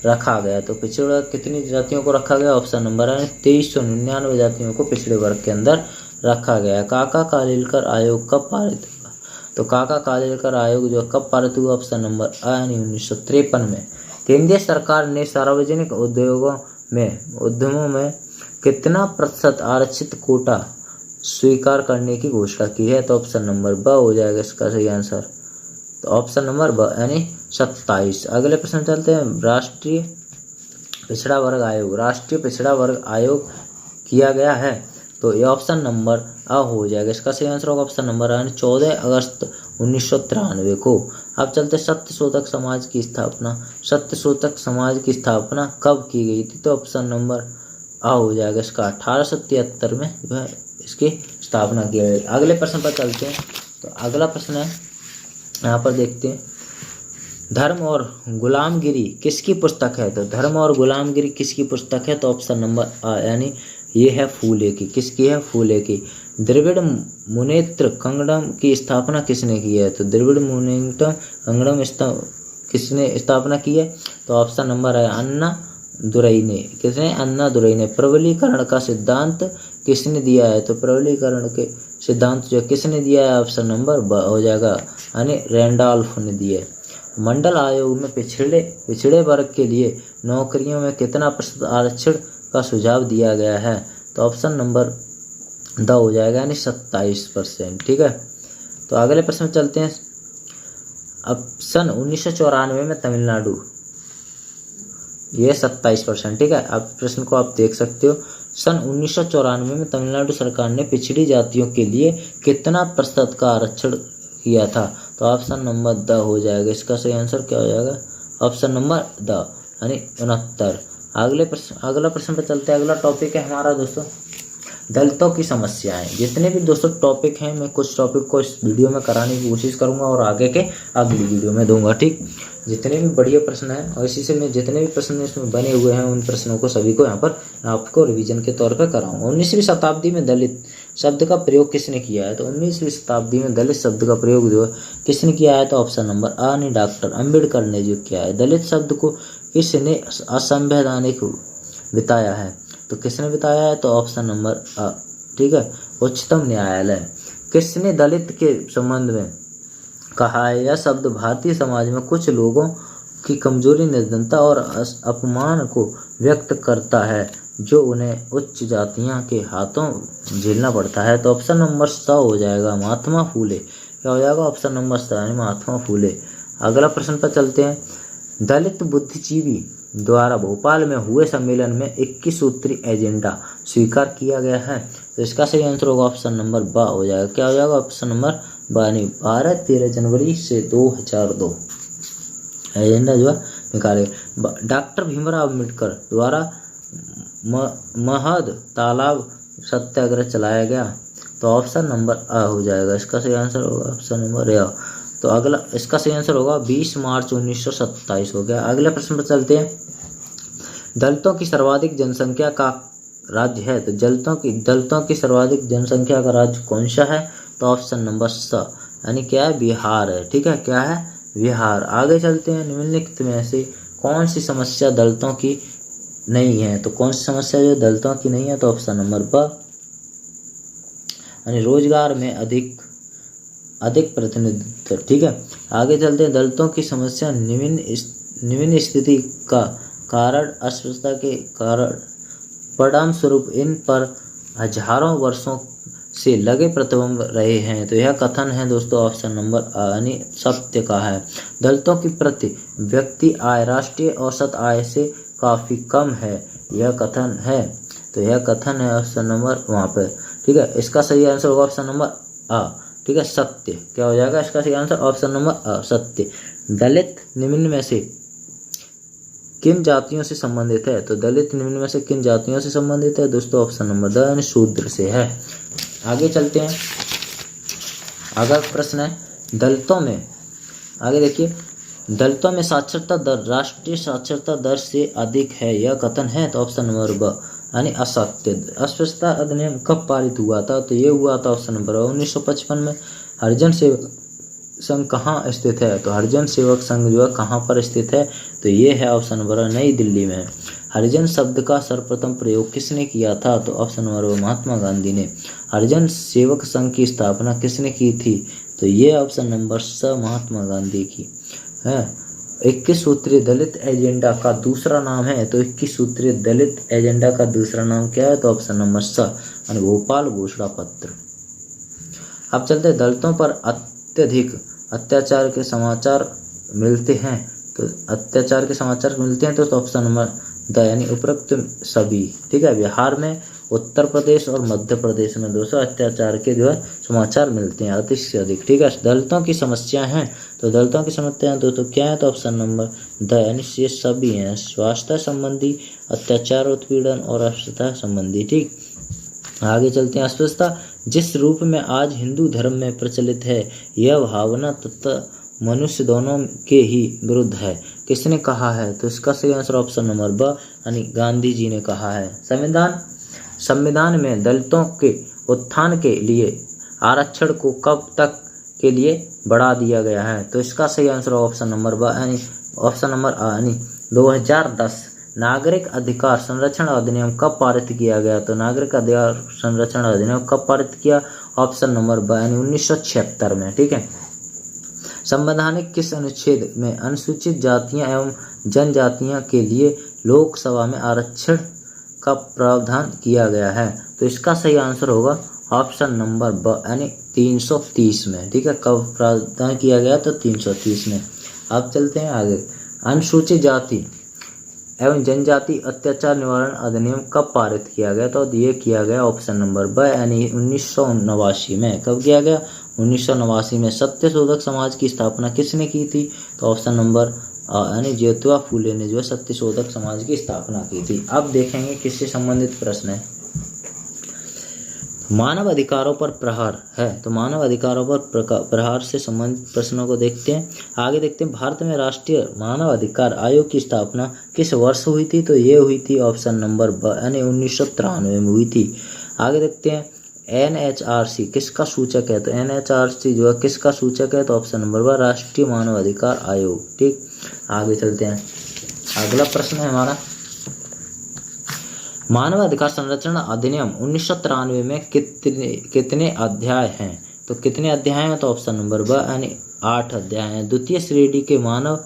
रखा गया? तो पिछड़े वर्ग कितनी जातियों को रखा गया? ऑप्शन नंबर 2399 जातियों को पिछड़े वर्ग के अंदर रखा गया। काका कालेलकर आयोग कब पारित हुआ? तो काका कालेलकर आयोग जो कब पारित हुआ? ऑप्शन नंबर यानी 1953 में। केंद्रीय सरकार ने सार्वजनिक उद्यमों में कितना प्रतिशत आरक्षित कोटा स्वीकार करने की घोषणा की है? तो ऑप्शन नंबर ब हो जाएगा इसका सही आंसर, तो ऑप्शन नंबर ब यानी 27। अगले प्रश्न चलते हैं। राष्ट्रीय पिछड़ा वर्ग आयोग किया गया है? तो ये ऑप्शन नंबर अ हो जाएगा, इसका सही आंसर होगा ऑप्शन नंबर यानी 14 अगस्त 1993 को। अब चलते सत्यशोधक समाज की स्थापना कब की गई थी? तो ऑप्शन नंबर आ हो जाएगा इसका 1873 में जो है इसकी स्थापना की गई। अगले प्रश्न पर चलते हैं। तो अगला प्रश्न है, यहाँ पर देखते हैं, धर्म और गुलामगिरी किसकी पुस्तक है? तो धर्म और गुलामगिरी किसकी पुस्तक है? तो ऑप्शन नंबर आ यानी ये है फूले की। किसकी है? फूले की। द्रविड़ मुनेत्र कंगड़म की स्थापना किसने की है? तो द्रविड़ मुनेत्र कंगड़म किसने स्थापना की है? तो ऑप्शन नंबर है अन्ना दुरई ने। किसने? अन्ना दुरई ने। प्रबलीकरण का सिद्धांत किसने दिया है? तो प्रबलीकरण के सिद्धांत जो किसने दिया है? ऑप्शन नंबर ब हो जाएगा यानी रैंडॉल्फ ने दिया है। मंडल आयोग में पिछड़े वर्ग के लिए नौकरियों में कितना प्रतिशत आरक्षण का सुझाव दिया गया है? तो ऑप्शन नंबर द हो जाएगा, यानी 27%। ठीक है, तो अगले प्रश्न में चलते हैं। अब सन 1994 में तमिलनाडु, ये 27%। ठीक है, अब प्रश्न को आप देख सकते हो। सन 1994 में तमिलनाडु सरकार ने पिछड़ी जातियों के लिए कितना प्रतिशत का आरक्षण किया था? तो ऑप्शन नंबर द हो जाएगा। इसका सही आंसर क्या हो जाएगा? ऑप्शन नंबर द, यानी 69। अगला प्रश्न पर चलते हैं। अगला टॉपिक है हमारा दोस्तों दलितों की समस्याएं। जितने भी दोस्तों टॉपिक हैं, मैं कुछ टॉपिक को इस वीडियो में कराने की कोशिश करूंगा और आगे के अगली वीडियो में दूंगा। ठीक, जितने भी बढ़िया प्रश्न हैं और इसी से मैं जितने भी प्रश्न इसमें बने हुए हैं उन प्रश्नों को सभी को यहाँ पर आपको रिवीजन के तौर पर कराऊंगा। 19वीं शताब्दी में दलित शब्द का प्रयोग किसने किया है? तो 19वीं शताब्दी में दलित शब्द का प्रयोग जो किसने किया है? तो ऑप्शन नंबर आ, यानी डॉक्टर अम्बेडकर ने जो किया है। दलित शब्द को किसने असंवैधानिक बताया है? तो किसने बताया है? तो ऑप्शन नंबर अ। ठीक है, उच्चतम न्यायालय। किसने दलित के संबंध में कहा है? यह शब्द भारतीय समाज में कुछ लोगों की कमजोरी, निर्धनता और अपमान को व्यक्त करता है जो उन्हें उच्च जातियों के हाथों झेलना पड़ता है। तो ऑप्शन नंबर 100 हो जाएगा, महात्मा फूले। क्या हो जाएगा? ऑप्शन नंबर 100, यानी महात्मा फूले। अगला प्रश्न पर चलते हैं। दलित बुद्धिजीवी द्वारा भोपाल में हुए सम्मेलन में 21 सूत्री एजेंडा स्वीकार किया गया है। तो इसका सही आंसर होगा ऑप्शन नंबर ब हो जाएगा। क्या हो जाएगा? ऑप्शन नंबर ब, यानी 13 जनवरी से 2002 एजेंडा जो है निकाले। डॉक्टर भीमराव अम्बेडकर द्वारा महद तालाब सत्याग्रह चलाया गया। तो ऑप्शन नंबर अ हो जाएगा। इसका सही आंसर होगा ऑप्शन नंबर ए। तो अगला इसका सही आंसर होगा 20 मार्च 1927 हो गया। अगले प्रश्न पर चलते हैं। दलितों की सर्वाधिक जनसंख्या का राज्य है? तो दलितों की सर्वाधिक जनसंख्या का राज्य कौन सा है? तो ऑप्शन नंबर स, यानी क्या है? बिहार है। ठीक है, क्या है? बिहार। आगे चलते हैं। निम्नलिखित में से कौन सी समस्या दलितों की नहीं है? तो कौन सी समस्या जो दलितों की नहीं है? तो ऑप्शन नंबर ब, यानी रोजगार में अधिक प्रतिनिधित्व। ठीक है, आगे चलते हैं। दलितों की समस्या निम्न स्थिति का कारण अस्पृश्यता के कारण परिणाम स्वरूप इन पर हजारों वर्षों से लगे प्रतिबंध रहे हैं। तो यह कथन है दोस्तों ऑप्शन नंबर यानी सत्य का है। दलितों की प्रति व्यक्ति आय राष्ट्रीय औसत आय से काफी कम है, यह कथन है। तो यह कथन है ऑप्शन नंबर वहाँ पर। ठीक है, इसका सही आंसर होगा ऑप्शन नंबर अ। ठीक है, सत्य। क्या हो जाएगा इसका सही आंसर? ऑप्शन नंबर अ, सत्य। दलित निम्न में से किन जातियों से संबंधित है? तो दलित निम्न में से किन जातियों से संबंधित है दोस्तों? ऑप्शन नंबर द, यानी शूद्र से है। आगे चलते हैं। अगला प्रश्न है दलितों में, आगे देखिए, दलितों में साक्षरता दर राष्ट्रीय साक्षरता दर से अधिक है, यह कथन है। तो ऑप्शन नंबर ब, यानी असत्य। अस्पृश्यता अधिनियम कब पारित हुआ था? तो ये हुआ था ऑप्शन नंबर 1955 में। हरिजन सेवक संघ कहाँ स्थित है? तो हरिजन सेवक संघ जो है कहाँ पर स्थित है? तो ये है ऑप्शन नंबर नई दिल्ली में। हरिजन शब्द का सर्वप्रथम प्रयोग किसने किया था? तो ऑप्शन नंबर महात्मा गांधी ने। हरिजन सेवक संघ की स्थापना किसने की थी? तो ये ऑप्शन नंबर स, महात्मा गांधी की है। 21 सूत्रीय दलित एजेंडा का दूसरा नाम है? तो 21 सूत्रीय दलित एजेंडा का दूसरा नाम क्या है? तो ऑप्शन नंबर स, यानी भोपाल घोषणा पत्र। अब चलते हैं दलितों पर अत्यधिक अत्याचार के समाचार मिलते हैं। तो अत्याचार के समाचार मिलते हैं तो ऑप्शन नंबर द, यानी उपरोक्त सभी। ठीक है, बिहार में, उत्तर प्रदेश और मध्य प्रदेश में दोस्तों अत्याचार के जो है समाचार मिलते हैं अधिक से अधिक। ठीक है, दलितों की समस्या हैं। तो दलितों की समस्या दोस्तों क्या है? तो ऑप्शन नंबर द, यानी ये सभी हैं, स्वास्थ्य संबंधी, अत्याचार, उत्पीड़न और अस्पृश्यता संबंधी। ठीक, आगे चलते हैं। अस्पृश्यता जिस रूप में आज हिंदू धर्म में प्रचलित है, यह भावना तथा मनुष्य दोनों के ही विरुद्ध है, किसने कहा है? तो इसका सही आंसर ऑप्शन नंबर ब, यानी गांधी जी ने कहा है। संविधान में दलितों के उत्थान के लिए आरक्षण को कब तक के लिए बढ़ा दिया गया है? तो इसका सही आंसर ऑप्शन नंबर ब, यानी ऑप्शन नंबर आ, यानी 2010। नागरिक अधिकार संरक्षण अधिनियम कब पारित किया गया? तो नागरिक अधिकार संरक्षण अधिनियम कब पारित किया? ऑप्शन नंबर ब, यानी 1976 में। ठीक है, संवैधानिक किस अनुच्छेद में अनुसूचित जातियां एवं जनजातियां के लिए लोकसभा में आरक्षण का प्रावधान किया गया है? तो इसका सही आंसर होगा ऑप्शन नंबर ब यानी 330 में। ठीक है, कब प्रावधान किया गया? तो 330 में। अब चलते हैं आगे। अनुसूचित जाति एवं जनजाति अत्याचार निवारण अधिनियम कब पारित किया गया? तो ये किया गया ऑप्शन नंबर ब यानी 1989 में। कब किया गया? 1989 में। सत्यशोधक समाज की स्थापना किसने की थी? तो ऑप्शन नंबर यानी ज्योतिबा फूले ने जो है सत्यशोधक समाज की स्थापना की थी। अब देखेंगे किससे संबंधित प्रश्न है। मानव अधिकारों पर प्रहार है, तो मानव अधिकारों पर प्रहार से संबंधित प्रश्नों को देखते हैं। आगे देखते हैं, भारत में राष्ट्रीय मानव अधिकार आयोग की स्थापना किस वर्ष हुई थी? तो ये हुई थी ऑप्शन नंबर ब यानी 1993 में हुई थी। आगे देखते हैं, NHRC किसका सूचक है? तो NHRC जो है किसका सूचक है? तो ऑप्शन नंबर ब राष्ट्रीय मानव अधिकार आयोग। ठीक, आगे चलते हैं। अगला प्रश्न है हमारा, मानव अधिकार संरक्षण अधिनियम 1993 में कितने अध्याय हैं? तो कितने अध्याय हैं? तो ऑप्शन नंबर ब यानी 8 अध्याय हैं। द्वितीय श्रेणी के मानव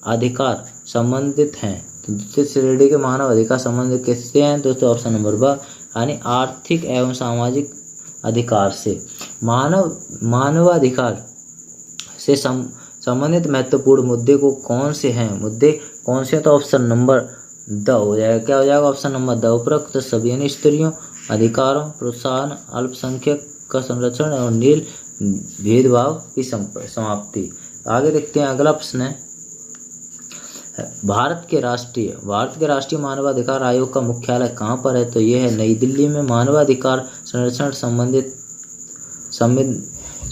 अधिकार संबंधित हैं, तो द्वितीय श्रेणी के मानव अधिकार संबंधित किससे हैं? दोस्तों ऑप्शन नंबर ब यानी आर्थिक एवं सामाजिक अधिकार से। मानवाधिकार से संबंधित महत्वपूर्ण मुद्दे को कौन से हैं? मुद्दे कौन से? तो ऑप्शन नंबर द हो जाएगा। क्या हो जाएगा? Option number the. उपरोक्त सभी यानी स्त्रियों अधिकारों, प्रोत्साहन, अल्पसंख्यक का संरक्षण और नील भेदभाव की समाप्ति। आगे देखते हैं, अगला प्रश्न है, भारत के राष्ट्रीय मानवाधिकार आयोग का मुख्यालय कहाँ पर है? तो ये है नई दिल्ली में। मानवाधिकार संरक्षण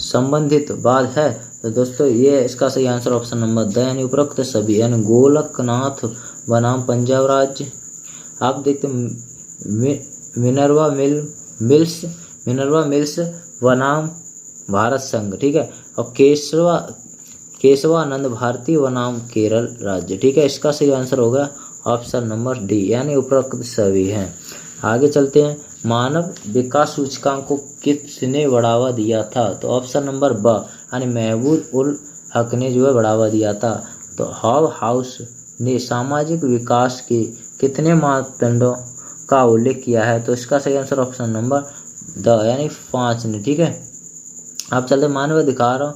संबंधित बात है, तो दोस्तों ये इसका सही आंसर ऑप्शन नंबर द यानी उपरोक्त सभी यानी गोलकनाथ बनाम पंजाब राज्य। आप देखते मिनर्वा मिल्स बनाम भारत संघ। ठीक है, और केशवानंद भारती बनाम केरल राज्य। ठीक है, इसका सही आंसर होगा ऑप्शन नंबर डी यानी उपरोक्त सभी हैं। आगे चलते हैं, मानव विकास सूचकांक को किसने बढ़ावा दिया था? तो ऑप्शन नंबर ब यानी महबूब उल हक ने जो है बढ़ावा दिया था। तो हाउस ने सामाजिक विकास के कितने मापदंडों का उल्लेख किया है? तो इसका सही आंसर ऑप्शन नंबर द यानी 5 ने। ठीक है, अब चलते मानव अधिकारों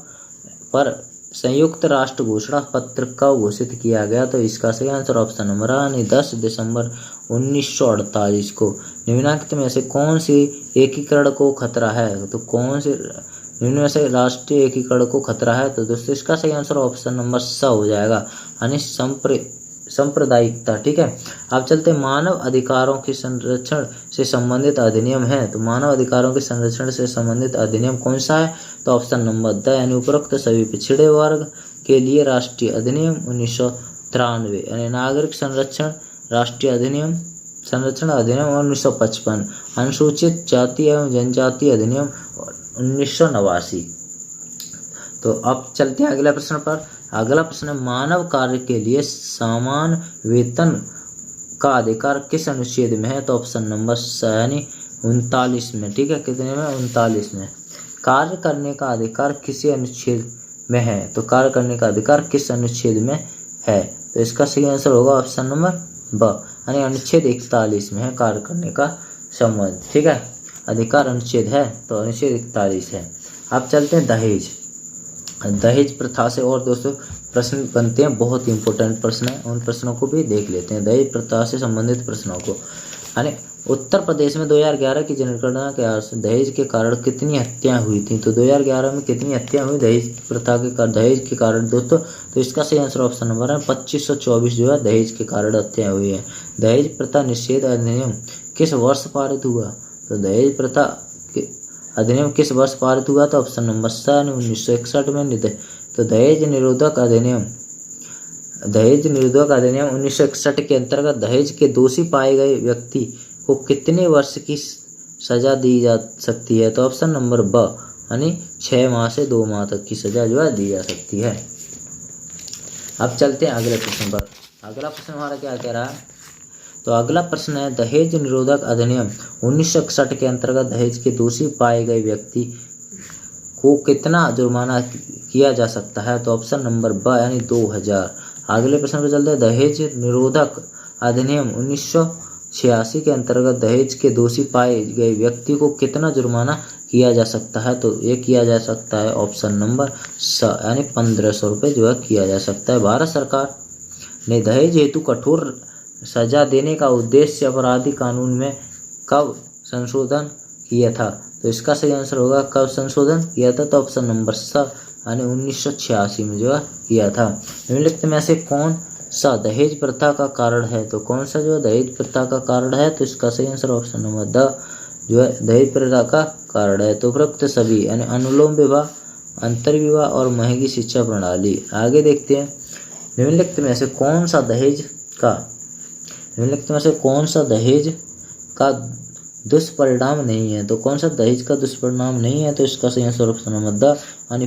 पर संयुक्त राष्ट्र घोषणा पत्र कब घोषित किया गया? तो इसका सही आंसर ऑप्शन नंबर यानी 10 दिसंबर 1948 को। निम्नलिखित में से कौन सी एकीकरण को खतरा है? तो कौन से निम्न में से राष्ट्रीय एकीकरण को खतरा है? तो दोस्तों इसका सही आंसर ऑप्शन नंबर स हो जाएगा यानी सांप्रदायिकता। ठीक है, अब चलते मानव अधिकारों के संरक्षण से संबंधित अधिनियम है। तो मानव अधिकारों के संरक्षण से संबंधित अधिनियम कौन सा है? तो ऑप्शन नंबर द यानी उपरोक्त सभी पिछड़े वर्ग के लिए राष्ट्रीय अधिनियम 1993 यानी नागरिक संरक्षण राष्ट्रीय अधिनियम 1955, अनुसूचित जाति एवं जनजाति अधिनियम 1989। तो अब चलते हैं अगला प्रश्न पर। अगला प्रश्न है, मानव कार्य के लिए समान वेतन का अधिकार किस अनुच्छेद में है? तो ऑप्शन नंबर यानी 39 में। ठीक है, कितने में? 39 में। कार्य करने का अधिकार किसी अनुच्छेद में है? तो कार्य करने का अधिकार किस अनुच्छेद में है? तो इसका सही आंसर होगा ऑप्शन नंबर ब यानी अनुच्छेद 41 में है कार्य करने का संबंध। ठीक है, अधिकार अनुच्छेद है तो अनुच्छेद 41 है। अब चलते हैं दहेज प्रथा से और दोस्तों प्रश्न बनते हैं, बहुत ही इंपॉर्टेंट प्रश्न है, उन प्रश्नों को भी देख लेते हैं। दहेज प्रथा से संबंधित प्रश्नों को, यानी उत्तर प्रदेश में 2011 की जनगणना के अनुसार दहेज के कारण कितनी हत्याएं हुई थी? तो 2011 में कितनी हत्याएं हुई दहेज प्रथा के कारण, दहेज के कारण दोस्तों? तो इसका सही आंसर ऑप्शन नंबर है 2524 जो है दहेज के कारण हत्याएं हुई है। दहेज प्रथा निषेध अधिनियम किस वर्ष पारित हुआ? तो दहेज प्रथा अधिनियम किस वर्ष पारित हुआ? तो ऑप्शन नंबर 1961 में। तो दहेज निरोधक अधिनियम 1961 के अंतर्गत दहेज के दोषी पाए गए व्यक्ति को कितने वर्ष की सजा दी जा सकती है? तो ऑप्शन नंबर ब यानी 6 माह से 2 माह तक की सजा जो है दी जा सकती है। अब चलते हैं अगले प्रश्न पर। अगला प्रश्न हमारा क्या कह रहा है? तो अगला प्रश्न है, दहेज निरोधक अधिनियम 1961 के अंतर्गत दहेज के दोषी पाए गए व्यक्ति को कितना जुर्माना किया जा सकता है? तो ऑप्शन नंबर ब यानी 2000। अगले प्रश्न पर चलते हैं। दहेज निरोधक अधिनियम 1986 के अंतर्गत दहेज के दोषी पाए गए व्यक्ति को कितना जुर्माना किया जा सकता है? तो ये किया जा सकता है ऑप्शन नंबर स यानी 1500 रुपये जो है किया जा सकता है। भारत सरकार ने दहेज हेतु कठोर सजा देने का उद्देश्य अपराधी कानून में कब संशोधन किया था? तो इसका सही आंसर होगा कब संशोधन किया था? तो ऑप्शन नंबर स यानी 1986 में जो है किया था। निम्नलिखित में से कौन सा दहेज प्रथा का कारण है? तो कौन सा जो है दहेज प्रथा का कारण है? तो इसका सही आंसर ऑप्शन नंबर द जो है दहेज प्रथा का कारण है। तो उपरोक्त सभी यानी अनुलोम विवाह, अंतर्विवाह और महंगी शिक्षा प्रणाली। आगे देखते हैं। निम्नलिखित में से कौन सा दहेज का दुष्परिणाम नहीं है? तो कौन सा दहेज का दुष्परिणाम नहीं है? तो इसका सही आंसर ऑप्शन नंबर द यानी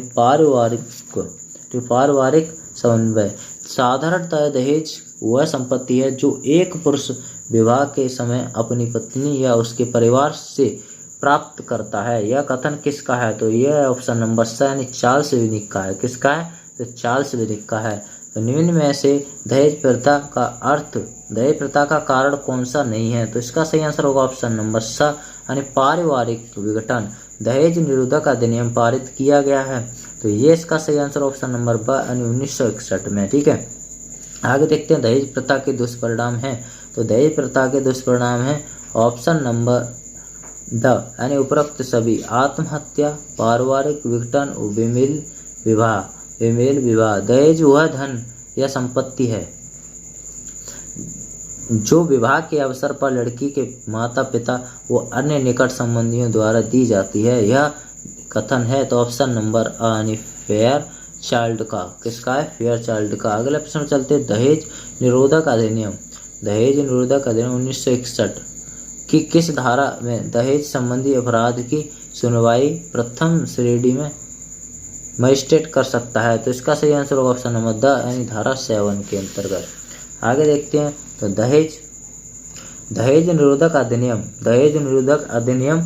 पारिवारिक समन्वय। साधारणतः दहेज वह संपत्ति है जो एक पुरुष विवाह के समय अपनी पत्नी या उसके परिवार से प्राप्त करता है। यह कथन किसका है? तो यह ऑप्शन नंबर स यानी चार्ल्स विनिक का है। किसका है? तो चार्ल्स विनिक का है। तो निम्न में से दहेज प्रथा का कारण कौन सा नहीं है? तो इसका सही आंसर होगा ऑप्शन नंबर स यानी पारिवारिक विघटन। दहेज निरोधक अधिनियम पारित किया गया है। तो ये इसका सही आंसर ऑप्शन नंबर ब यानी 1961 में। ठीक है, आगे देखते हैं दहेज प्रथा के दुष्परिणाम हैं। तो दहेज प्रथा के दुष्परिणाम है ऑप्शन नंबर द यानी उपरोक्त सभी। आत्महत्या, पारिवारिक विघटन, विमेल विवाह। दहेज वह धन या संपत्ति है जो विवाह के अवसर पर लड़की के माता पिता व अन्य निकट संबंधियों द्वारा दी जाती है। यह कथन है तो ऑप्शन नंबर अ यानी फेयर चाइल्ड का। किसका है? फेयर चाइल्ड का। अगले प्रश्न चलते हैं। दहेज निरोधक अधिनियम 1961 की किस धारा में दहेज संबंधी अपराध की सुनवाई प्रथम श्रेणी में मजिस्ट्रेट कर सकता है? तो इसका सही आंसर होगा ऑप्शन नंबर द यानी धारा 7 के अंतर्गत। आगे देखते हैं। तो दहेज निरोधक अधिनियम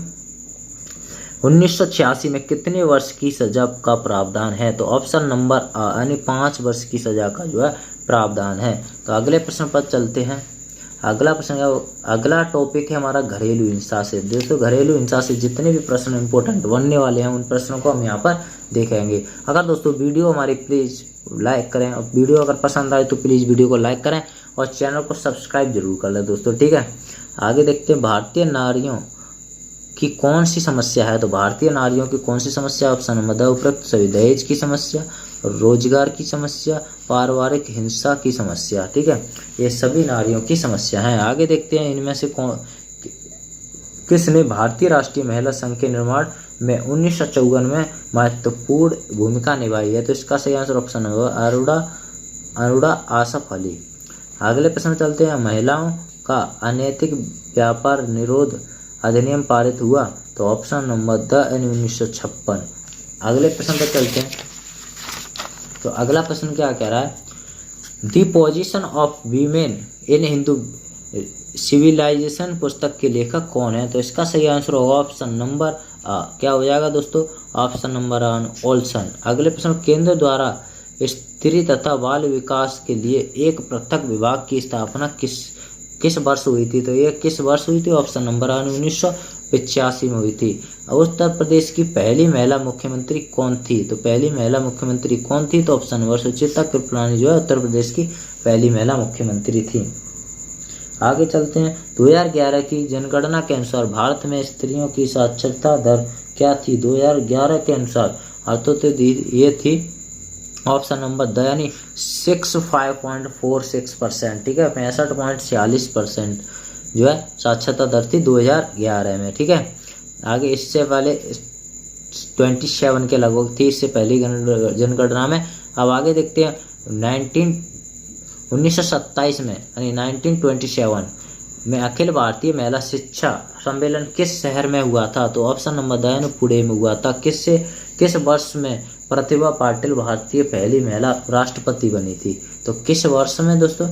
1986 में कितने वर्ष की सजा का प्रावधान है? तो ऑप्शन नंबर अ यानी 5 वर्ष की सजा का जो है प्रावधान है। तो अगले प्रश्न पर चलते हैं। अगला टॉपिक है हमारा घरेलू हिंसा से। दोस्तों घरेलू हिंसा से जितने भी प्रश्न इंपॉर्टेंट बनने वाले हैं उन प्रश्नों को हम यहाँ पर देखेंगे। अगर दोस्तों वीडियो हमारी प्लीज लाइक करें और वीडियो अगर पसंद आए तो प्लीज वीडियो को लाइक करें और चैनल को सब्सक्राइब जरूर कर लें दोस्तों। ठीक है, आगे देखते हैं। भारतीय नारियों की कौन सी समस्या है? तो भारतीय नारियों की कौन सी समस्या? ऑप्शन नंबर द उपरोक्त सभी। दहेज की समस्या, रोजगार की समस्या, पारिवारिक हिंसा की समस्या। ठीक है, ये सभी नारियों की समस्या है। आगे देखते हैं। इनमें से किसने भारतीय राष्ट्रीय महिला संघ के निर्माण में 1954 में महत्वपूर्ण भूमिका निभाई है? तो इसका सही answer option number Aruna Asaf Ali. अगले प्रश्न चलते हैं। महिलाओं का अनैतिक व्यापार निरोध अधिनियम पारित हुआ? तो ऑप्शन नंबर द यानी 1956। अगले प्रश्न पर चलते हैं। तो अगला प्रश्न क्या कह रहा है? The position of women in Hindu civilisation पुस्तक के लेखक कौन है? तो इसका सही आंसर होगा ऑप्शन नंबर अ। क्या हो जाएगा दोस्तों? Option number Olson. अगले प्रश्न। केंद्र द्वारा स्त्री तथा बाल विकास के लिए एक पृथक विभाग की स्थापना किस वर्ष हुई थी? तो ये किस वर्ष हुई थी? ऑप्शन नंबर 1985 में हुई थी। उत्तर प्रदेश की पहली महिला मुख्यमंत्री कौन थी? तो पहली महिला मुख्यमंत्री कौन थी? तो ऑप्शन नंबर सुचित्रा कृपलानी जो है उत्तर प्रदेश की पहली महिला मुख्यमंत्री थी। आगे चलते हैं। 2011 की जनगणना के अनुसार भारत में स्त्रियों की साक्षरता दर क्या थी? 2011 के अनुसार तो ये थी ऑप्शन नंबर द यानी 65.46%। ठीक है, 65.46% जो है साक्षरता दर थी 2011 में। ठीक है, आगे इससे पहले 27 के लगभग थी इससे पहली जनगणना में। अब आगे देखते हैं। 1927 में यानी 1927 में अखिल भारतीय महिला शिक्षा सम्मेलन किस शहर में हुआ था? तो ऑप्शन नंबर द यानी पुणे में हुआ था। किस वर्ष में प्रतिभा पाटिल भारतीय पहली महिला राष्ट्रपति बनी थी? तो किस वर्ष में दोस्तों?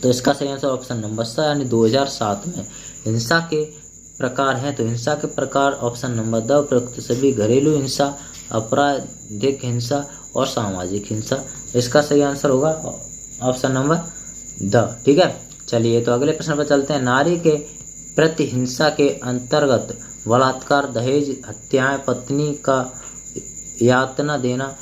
तो इसका सही आंसर ऑप्शन नंबर स यानी 2007 में। हिंसा के प्रकार हैं, तो हिंसा के प्रकार ऑप्शन नंबर द उपरोक्त सभी, घरेलू हिंसा, आपराधिक हिंसा और सामाजिक हिंसा। इसका सही आंसर होगा ऑप्शन नंबर द। ठीक है, चलिए तो अगले प्रश्न पर चलते हैं। नारी के प्रति हिंसा के अंतर्गत बलात्कार, दहेज, हत्याएं, पत्नी का यातना देना,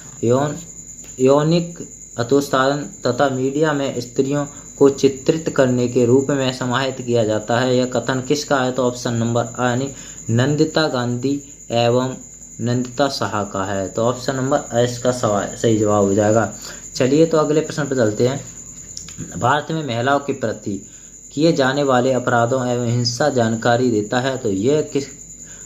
यौनिक अत्याचार तथा मीडिया में स्त्रियों को चित्रित करने के रूप में समाहित किया जाता है। यह कथन किसका है? तो ऑप्शन नंबर आ यानी नंदिता गांधी एवं नंदिता शाह का है। तो ऑप्शन नंबर एस का सही जवाब हो जाएगा। चलिए तो अगले प्रश्न पर चलते हैं। भारत में महिलाओं के प्रति किए जाने वाले अपराधों एवं हिंसा जानकारी देता है, तो यह किस?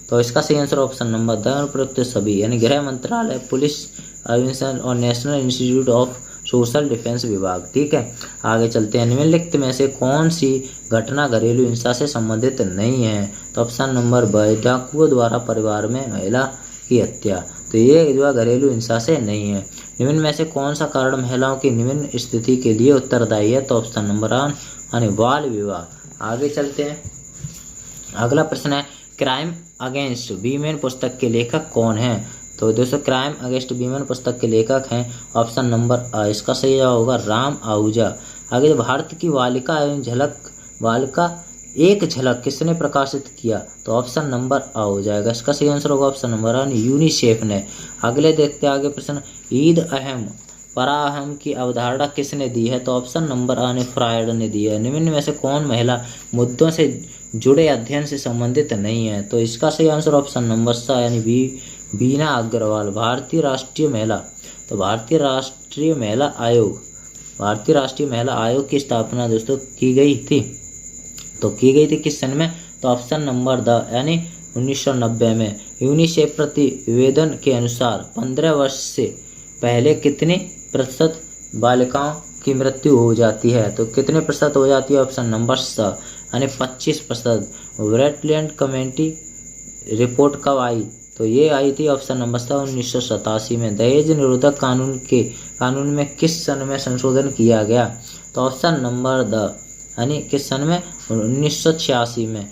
तो इसका सही आंसर ऑप्शन नंबर द उपरोक्त सभी, यानी गृह मंत्रालय, पुलिस और national institute of social defence विभाग। ठीक है, आगे चलते हैं। निम्नलिखित में से कौन सी घटना घरेलू हिंसा से संबंधित नहीं है? तो ऑप्शन नंबर ब, डाकुओं द्वारा परिवार में महिला की हत्या, तो ये जो है घरेलू हिंसा से नहीं है। निम्न में से कौन सा कारण महिलाओं की निम्न स्थिति के लिए उत्तरदायी है? तो ऑप्शन नंबर आ यानी बाल विवाह। आगे चलते हैं। अगला प्रश्न है, क्राइम अगेंस्ट वीमेन पुस्तक के लेखक कौन हैं? तो दोस्तों क्राइम अगेंस्ट वीमेन पुस्तक के लेखक हैं ऑप्शन नंबर आ, इसका सही जवाब होगा राम आहूजा। आगे, भारत की बालिका एवं झलक, बालिका एक झलक किसने प्रकाशित किया? तो ऑप्शन नंबर आ हो जाएगा। इसका सही आंसर होगा ऑप्शन नंबर आ, यूनिसेफ ने। अगले देखते हैं आगे प्रश्न, ईद अहम पराहम की अवधारणा किसने दी है? तो ऑप्शन नंबर आ ने फ्रायड ने दी है। निम्न में से कौन महिला मुद्दों से जुड़े अध्ययन से संबंधित नहीं है? तो इसका सही आंसर ऑप्शन नंबर सा यानी बीना अग्रवाल। भारतीय राष्ट्रीय महिला, तो भारतीय राष्ट्रीय महिला आयोग की स्थापना दोस्तों की गई थी, तो की गई थी किस सन में? तो ऑप्शन नंबर द यानी 1990 में। यूनिसेफ प्रतिवेदन के अनुसार 15 वर्ष से पहले कितने प्रतिशत बालिकाओं की मृत्यु हो जाती है? तो कितने प्रतिशत हो जाती है? ऑप्शन नंबर स यानी 25%। ब्रेटलैंड कमेटी रिपोर्ट कब आई? तो ये आई थी ऑप्शन नंबर स 1987 में। दहेज निरोधक कानून में किस सन में संशोधन किया गया? तो ऑप्शन नंबर द यानी किस सन में? 1986 में।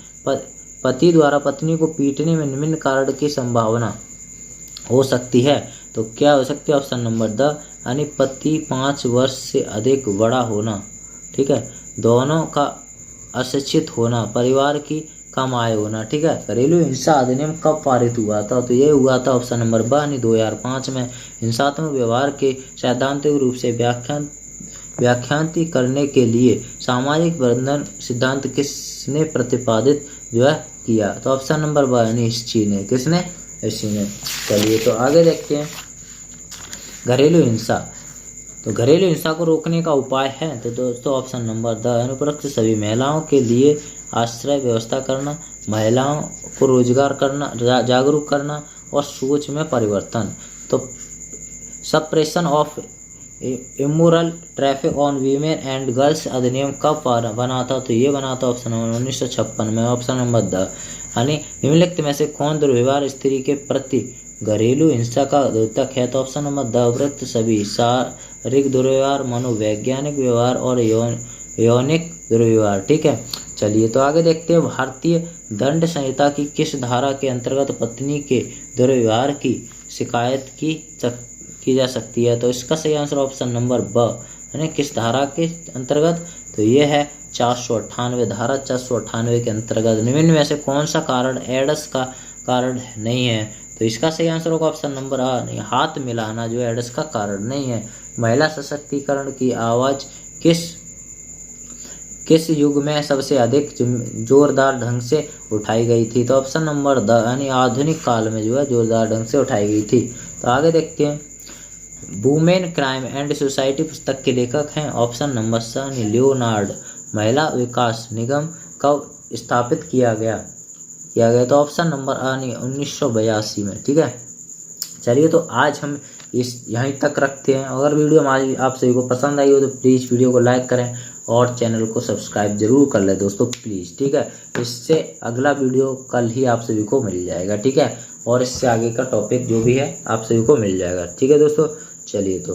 पति द्वारा पत्नी को पीटने में निम्न कारण की संभावना हो सकती है, तो क्या हो सकती है? ऑप्शन नंबर द यानी पति 5 वर्ष से अधिक बड़ा होना, ठीक है, दोनों का अशिक्षित होना, परिवार की कम आय होना। ठीक है, घरेलू हिंसा अधिनियम कब पारित हुआ था? तो ये हुआ था ऑप्शन नंबर ब यानी 2005 में। हिंसात्मक व्यवहार के सैद्धांतिक रूप से व्याख्याति करने के लिए सामाजिक बंधन सिद्धांत किसने प्रतिपादित जो है किया? तो ऑप्शन नंबर ब यानी इसी ने। किसने? इसी ने। चलिए तो आगे देखते हैं। घरेलू हिंसा, तो घरेलू हिंसा को रोकने का उपाय है, तो दोस्तों ऑप्शन नंबर द अनुपरोक्त सभी, महिलाओं के लिए आश्रय व्यवस्था करना, महिलाओं को रोजगार करना, जागरूक करना और सोच में परिवर्तन। तो suppression of immoral traffic on women and girls अधिनियम कब बना था? तो ये बना था ऑप्शन नंबर 1956 में। ऑप्शन नंबर द यानी निम्नलिखित में से कौन दुर्व्यवहार स्त्री के प्रति घरेलू हिंसा का द्योतक है? तो ऑप्शन नंबर द उपरोक्त सभी, शारीरिक दुर्व्यवहार, मनोवैज्ञानिक व्यवहार और यौनिक दुर्व्यवहार। ठीक है, चलिए तो आगे देखते हैं। भारतीय दंड संहिता की किस धारा के अंतर्गत पत्नी के दुर्व्यवहार की शिकायत की जा सकती है? तो इसका सही आंसर ऑप्शन नंबर ब यानी किस धारा के अंतर्गत? तो ये है 498 धारा 498 के अंतर्गत। निम्न में से कौन सा कारण एड्स का कारण नहीं है? तो इसका सही आंसर होगा ऑप्शन नंबर आ, नहीं, हाथ मिलाना जो एड्स का कारण नहीं है। महिला सशक्तिकरण की आवाज किस युग में सबसे अधिक जोरदार ढंग से उठाई गई थी? तो ऑप्शन नंबर द यानी आधुनिक काल में जो है जोरदार ढंग से उठाई गई थी। तो आगे देखते हैं। वुमेन क्राइम एंड सोसाइटी पुस्तक के लेखक हैं ऑप्शन नंबर स लियोनार्ड। महिला विकास निगम कब स्थापित किया गया? तो ऑप्शन नंबर आ 1982 में। ठीक है, चलिए तो आज हम यहीं तक रखते हैं। अगर वीडियो हमारी आप सभी को पसंद आई हो तो प्लीज़ वीडियो को लाइक करें और चैनल को सब्सक्राइब जरूर कर लें दोस्तों प्लीज़। ठीक है, इससे अगला वीडियो कल ही आप सभी को मिल जाएगा। ठीक है, और इससे आगे का टॉपिक जो भी है आप सभी को मिल जाएगा। ठीक है दोस्तों, चलिए तो